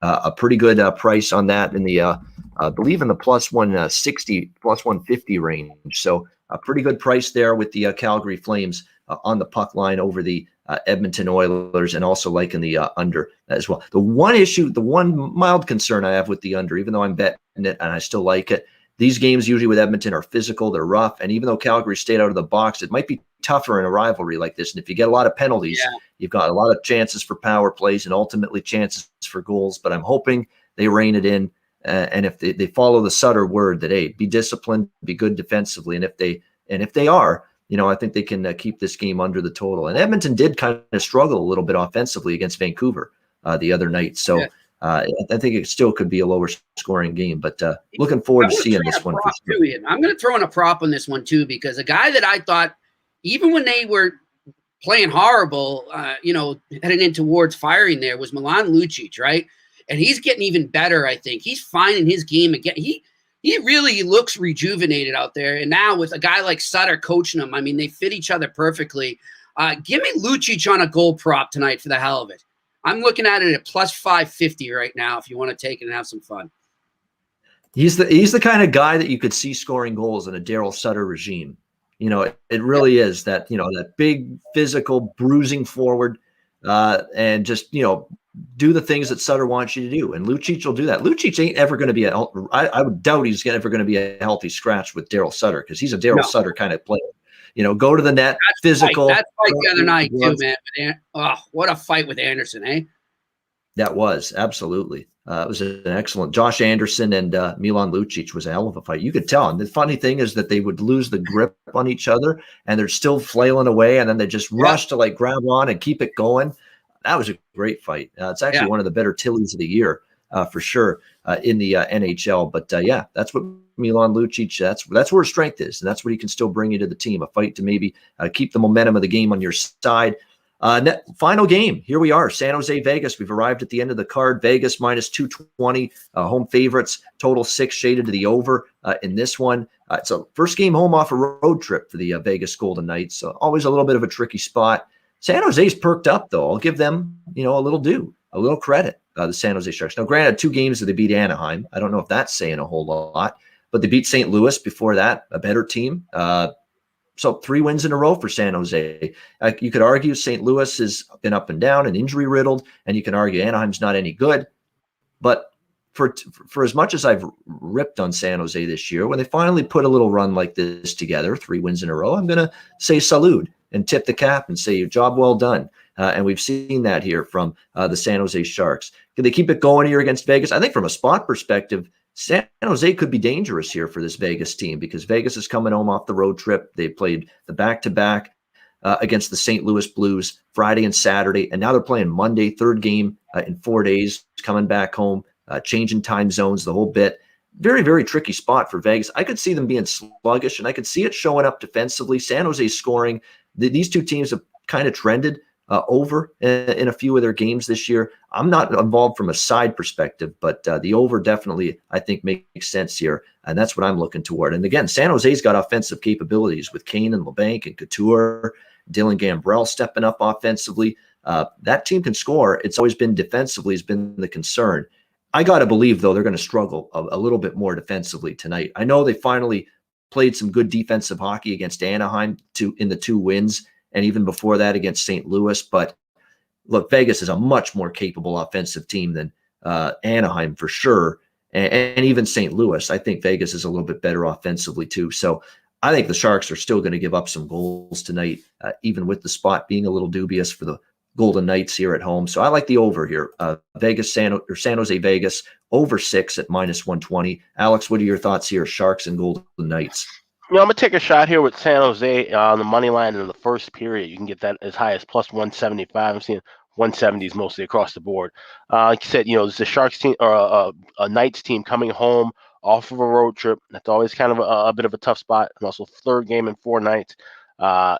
a pretty good price on that in the I believe in the plus 160, plus 150 range. So a pretty good price there with the Calgary Flames on the puck line over the Edmonton Oilers, and also liking the under as well. The one mild concern I have with the under, even though I'm betting it and I still like it, these games usually with Edmonton are physical, they're rough, and even though Calgary stayed out of the box, it might be tougher in a rivalry like this. And if you get a lot of penalties, you've got a lot of chances for power plays and ultimately chances for goals. But I'm hoping they rein it in, and if they follow the Sutter word that, hey, be disciplined, be good defensively, and if they are, I think they can keep this game under the total. And Edmonton did kind of struggle a little bit offensively against Vancouver the other night, so. I think it still could be a lower scoring game, but looking forward to seeing this one. I'm going to throw in a prop on this one too, because a guy that I thought, even when they were playing horrible, heading in towards firing there, was Milan Lucic, right? And he's getting even better, I think. He's finding his game again. He really looks rejuvenated out there. And now with a guy like Sutter coaching him, I mean, they fit each other perfectly. Give me Lucic on a goal prop tonight for the hell of it. I'm looking at it at plus 550 right now if you want to take it and have some fun. He's the kind of guy that you could see scoring goals in a Daryl Sutter regime. It really is that, that big physical bruising forward and just, do the things that Sutter wants you to do. And Lucic will do that. Lucic ain't ever going to be I would doubt he's ever going to be a healthy scratch with Daryl Sutter, because he's a Daryl Sutter kind of player. Go to the net, physical. That fight the other night too, man. What a fight with Anderson, eh? That was absolutely. It was an excellent. Josh Anderson and Milan Lucic was a hell of a fight. You could tell. And the funny thing is that they would lose the grip on each other, and they're still flailing away, and then they just rush to grab on and keep it going. That was a great fight. It's actually one of the better Tillies of the year for sure in the NHL. But that's what Milan Lucic, that's where his strength is, and that's what he can still bring you to the team. A fight to maybe keep the momentum of the game on your side. Final game. Here we are, San Jose, Vegas. We've arrived at the end of the card. Vegas minus 220, home favorites, total 6 shaded to the over in this one. It's a first game home off a road trip for the Vegas Golden Knights. So always a little bit of a tricky spot. San Jose's perked up, though. I'll give them, a little credit, the San Jose Sharks. Now, granted, 2 games that they beat Anaheim. I don't know if that's saying a whole lot, but they beat St. Louis before that, a better team. So 3 wins in a row for San Jose. You could argue St. Louis has been up and down and injury riddled, and you can argue Anaheim's not any good. But for as much as I've ripped on San Jose this year, when they finally put a little run like this together, 3 wins in a row, I'm going to say salute and tip the cap and say, job well done. And we've seen that here from the San Jose Sharks. Can they keep it going here against Vegas? I think from a spot perspective, San Jose could be dangerous here for this Vegas team, because Vegas is coming home off the road trip. They played the back-to-back against the St. Louis Blues Friday and Saturday, and now they're playing Monday, 3rd game in 4 days, coming back home, changing time zones, the whole bit. Very, very tricky spot for Vegas. I could see them being sluggish, and I could see it showing up defensively. San Jose scoring. These 2 teams have kind of trended over in a few of their games this year. I'm not involved from a side perspective, but the over definitely, I think, makes sense here, and that's what I'm looking toward. And again, San Jose's got offensive capabilities with Kane and LeBanc and Couture, Dylan Gambrell stepping up offensively. That team can score. It's always been defensively has been the concern. I got to believe, though, they're going to struggle a little bit more defensively tonight. I know they finally played some good defensive hockey against Anaheim in the 2 wins, and even before that against St. Louis. But look, Vegas is a much more capable offensive team than Anaheim for sure, and even St. Louis. I think Vegas is a little bit better offensively too. So I think the Sharks are still going to give up some goals tonight, even with the spot being a little dubious for the Golden Knights here at home. So I like the over here. San Jose Vegas over 6 at minus 120. Alex, what are your thoughts here? Sharks and Golden Knights. I'm going to take a shot here with San Jose on the money line in the first period. You can get that as high as plus 175. I'm seeing 170s mostly across the board. Like you said, this is a Sharks team or a Knights team coming home off of a road trip. That's always kind of a bit of a tough spot. And also third game in 4 nights. I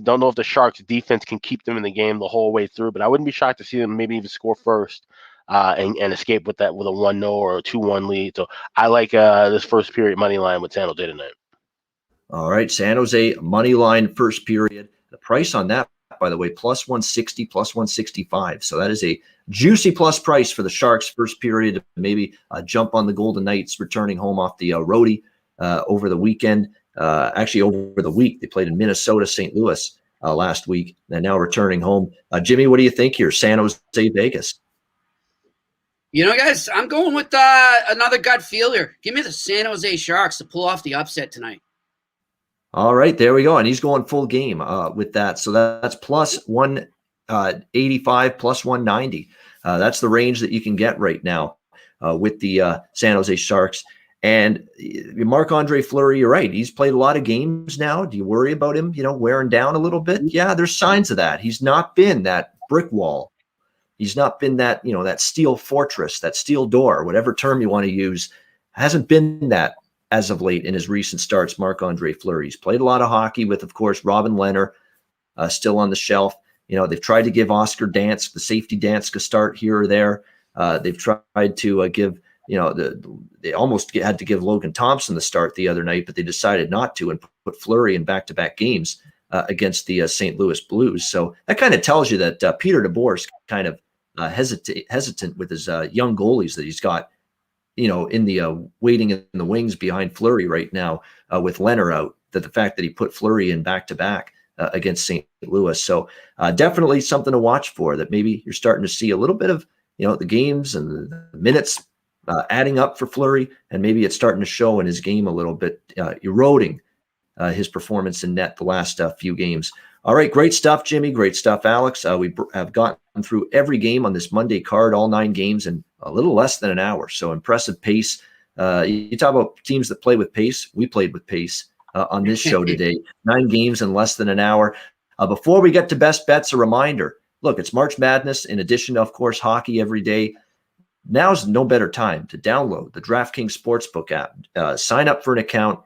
don't know if the Sharks defense can keep them in the game the whole way through, but I wouldn't be shocked to see them maybe even score first and escape with a 1-0 or a 2-1 lead. So I like this first period money line with San Jose tonight. All right, San Jose money line first period. The price on that, by the way, plus 160, plus 165. So that is a juicy plus price for the Sharks first period. Maybe jump on the Golden Knights returning home off the roadie over the weekend. Actually, over the week, they played in Minnesota, St. Louis last week, and now returning home. Jimmy, what do you think here? San Jose, Vegas. Guys, I'm going with another gut feel here. Give me the San Jose Sharks to pull off the upset tonight. All right, there we go. And he's going full game with that. So that's plus 185, plus 190. That's the range that you can get right now with the San Jose Sharks. And Marc-Andre Fleury, you're right. He's played a lot of games now. Do you worry about him, wearing down a little bit? Yeah, there's signs of that. He's not been that brick wall. He's not been that, that steel fortress, that steel door, whatever term you want to use. Hasn't been that as of late in his recent starts, Marc-Andre Fleury. He's played a lot of hockey with, of course, Robin Lehner still on the shelf. They've tried to give Oscar Dansk, the safety Dansk, a start here or there. They've tried to give, they almost had to give Logan Thompson the start the other night, but they decided not to and put Fleury in back-to-back games against the St. Louis Blues. So that kind of tells you that Peter DeBoer is kind of hesitant with his young goalies that he's got, in the waiting in the wings behind Fleury right now with Lehner out, that the fact that he put Fleury in back-to-back against St. Louis. So definitely something to watch for, that maybe you're starting to see a little bit of, the games and the minutes adding up for Fleury, and maybe it's starting to show in his game a little bit, eroding his performance in net the last few games. All right, great stuff, Jimmy. Great stuff, Alex. We have gotten through every game on this Monday card, all 9 games in a little less than an hour. So impressive pace. You talk about teams that play with pace. We played with pace on this show today. 9 games in less than an hour. Before we get to best bets, a reminder. Look, it's March Madness. In addition to, of course, hockey every day. Now's no better time to download the DraftKings Sportsbook app. Sign up for an account.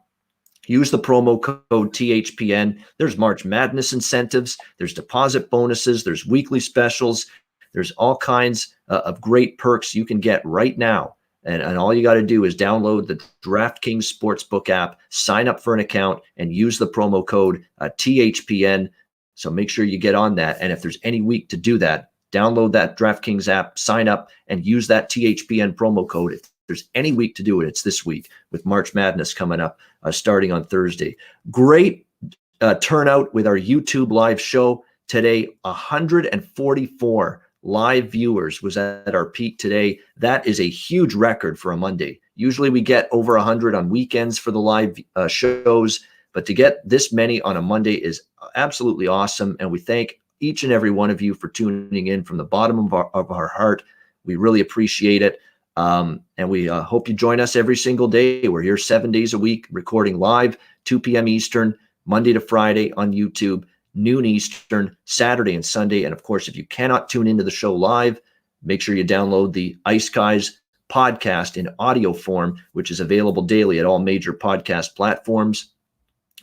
Use the promo code THPN. There's March Madness incentives. There's deposit bonuses. There's weekly specials. There's all kinds of great perks you can get right now. And all you got to do is download the DraftKings Sportsbook app, sign up for an account, and use the promo code THPN. So make sure you get on that. And if there's any week to do that, download that DraftKings app, sign up, and use that THPN promo code. If there's any week to do it, it's this week with March Madness coming up starting on Thursday. Great turnout with our YouTube live show today. 144 live viewers was at our peak today. That is a huge record for a Monday. Usually we get over 100 on weekends for the live shows, but to get this many on a Monday is absolutely awesome. And we thank each and every one of you for tuning in from the bottom of our heart. We really appreciate it. And we hope you join us every single day. We're here 7 days a week, recording live, 2 p.m. Eastern, Monday to Friday on YouTube, noon Eastern, Saturday and Sunday. And of course, if you cannot tune into the show live, make sure you download the Ice Guys podcast in audio form, which is available daily at all major podcast platforms.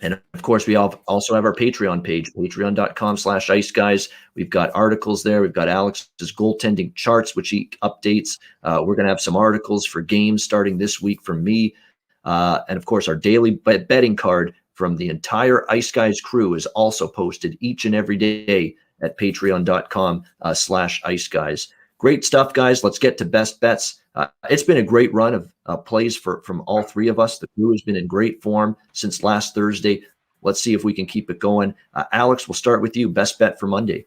And of course, we also have our Patreon page, patreon.com/iceguys. We've got articles there. We've got Alex's goaltending charts, which he updates. We're going to have some articles for games starting this week from me. And of course, our daily betting card from the entire Ice Guys crew is also posted each and every day at patreon.com/iceguys. Great stuff, guys. Let's get to best bets. It's been a great run of plays from all 3 of us. The crew has been in great form since last Thursday. Let's see if we can keep it going. Alex, we'll start with you. Best bet for Monday.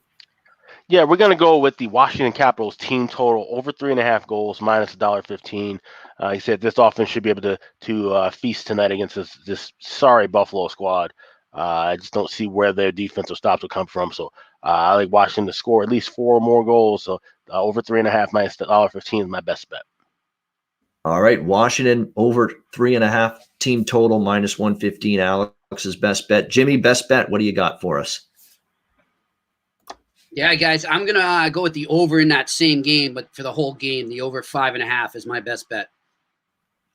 Yeah, we're going to go with the Washington Capitals team total over 3.5 goals minus $1.15. He said this offense should be able to feast tonight against this sorry Buffalo squad. I just don't see where their defensive stops will come from. So I like Washington to score at least 4 more goals. So over 3.5 minus $1.15 is my best bet. All right, Washington over 3.5 team total minus 115. Alex's best bet. Jimmy, best bet. What do you got for us? Yeah, guys, I'm going to go with the over in that same game, but for the whole game, the over 5.5 is my best bet.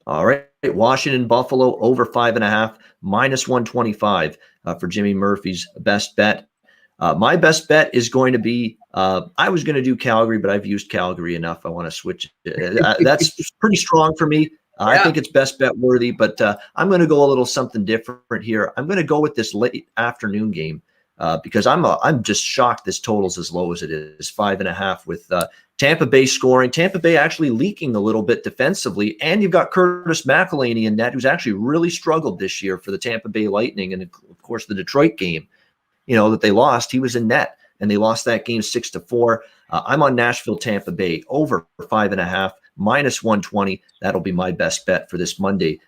All right. Washington, Buffalo, over 5.5, minus 125 for Jimmy Murphy's best bet. My best bet is going to be, I was going to do Calgary, but I've used Calgary enough. I want to switch. That's pretty strong for me. I think it's best bet worthy, but I'm going to go a little something different here. I'm going to go with this late afternoon game because I'm just shocked this total's as low as it is, 5.5 with Tampa Bay scoring. Tampa Bay actually leaking a little bit defensively, and you've got Curtis McElhinney in net, who's actually really struggled this year for the Tampa Bay Lightning, and of course the Detroit game, that they lost. He was in net, and they lost that game 6-4. I'm on Nashville, Tampa Bay over 5.5, minus 120. That'll be my best bet for this Monday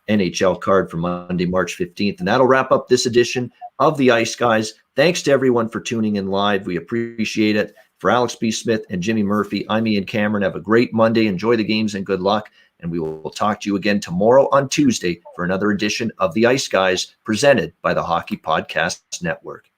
NHL card for Monday, March 15th. And that'll wrap up this edition of the Ice Guys. Thanks to everyone for tuning in live. We appreciate it. For Alex B. Smith and Jimmy Murphy, I'm Ian Cameron. Have a great Monday. Enjoy the games and good luck. And we will talk to you again tomorrow on Tuesday for another edition of the Ice Guys presented by the Hockey Podcast Network.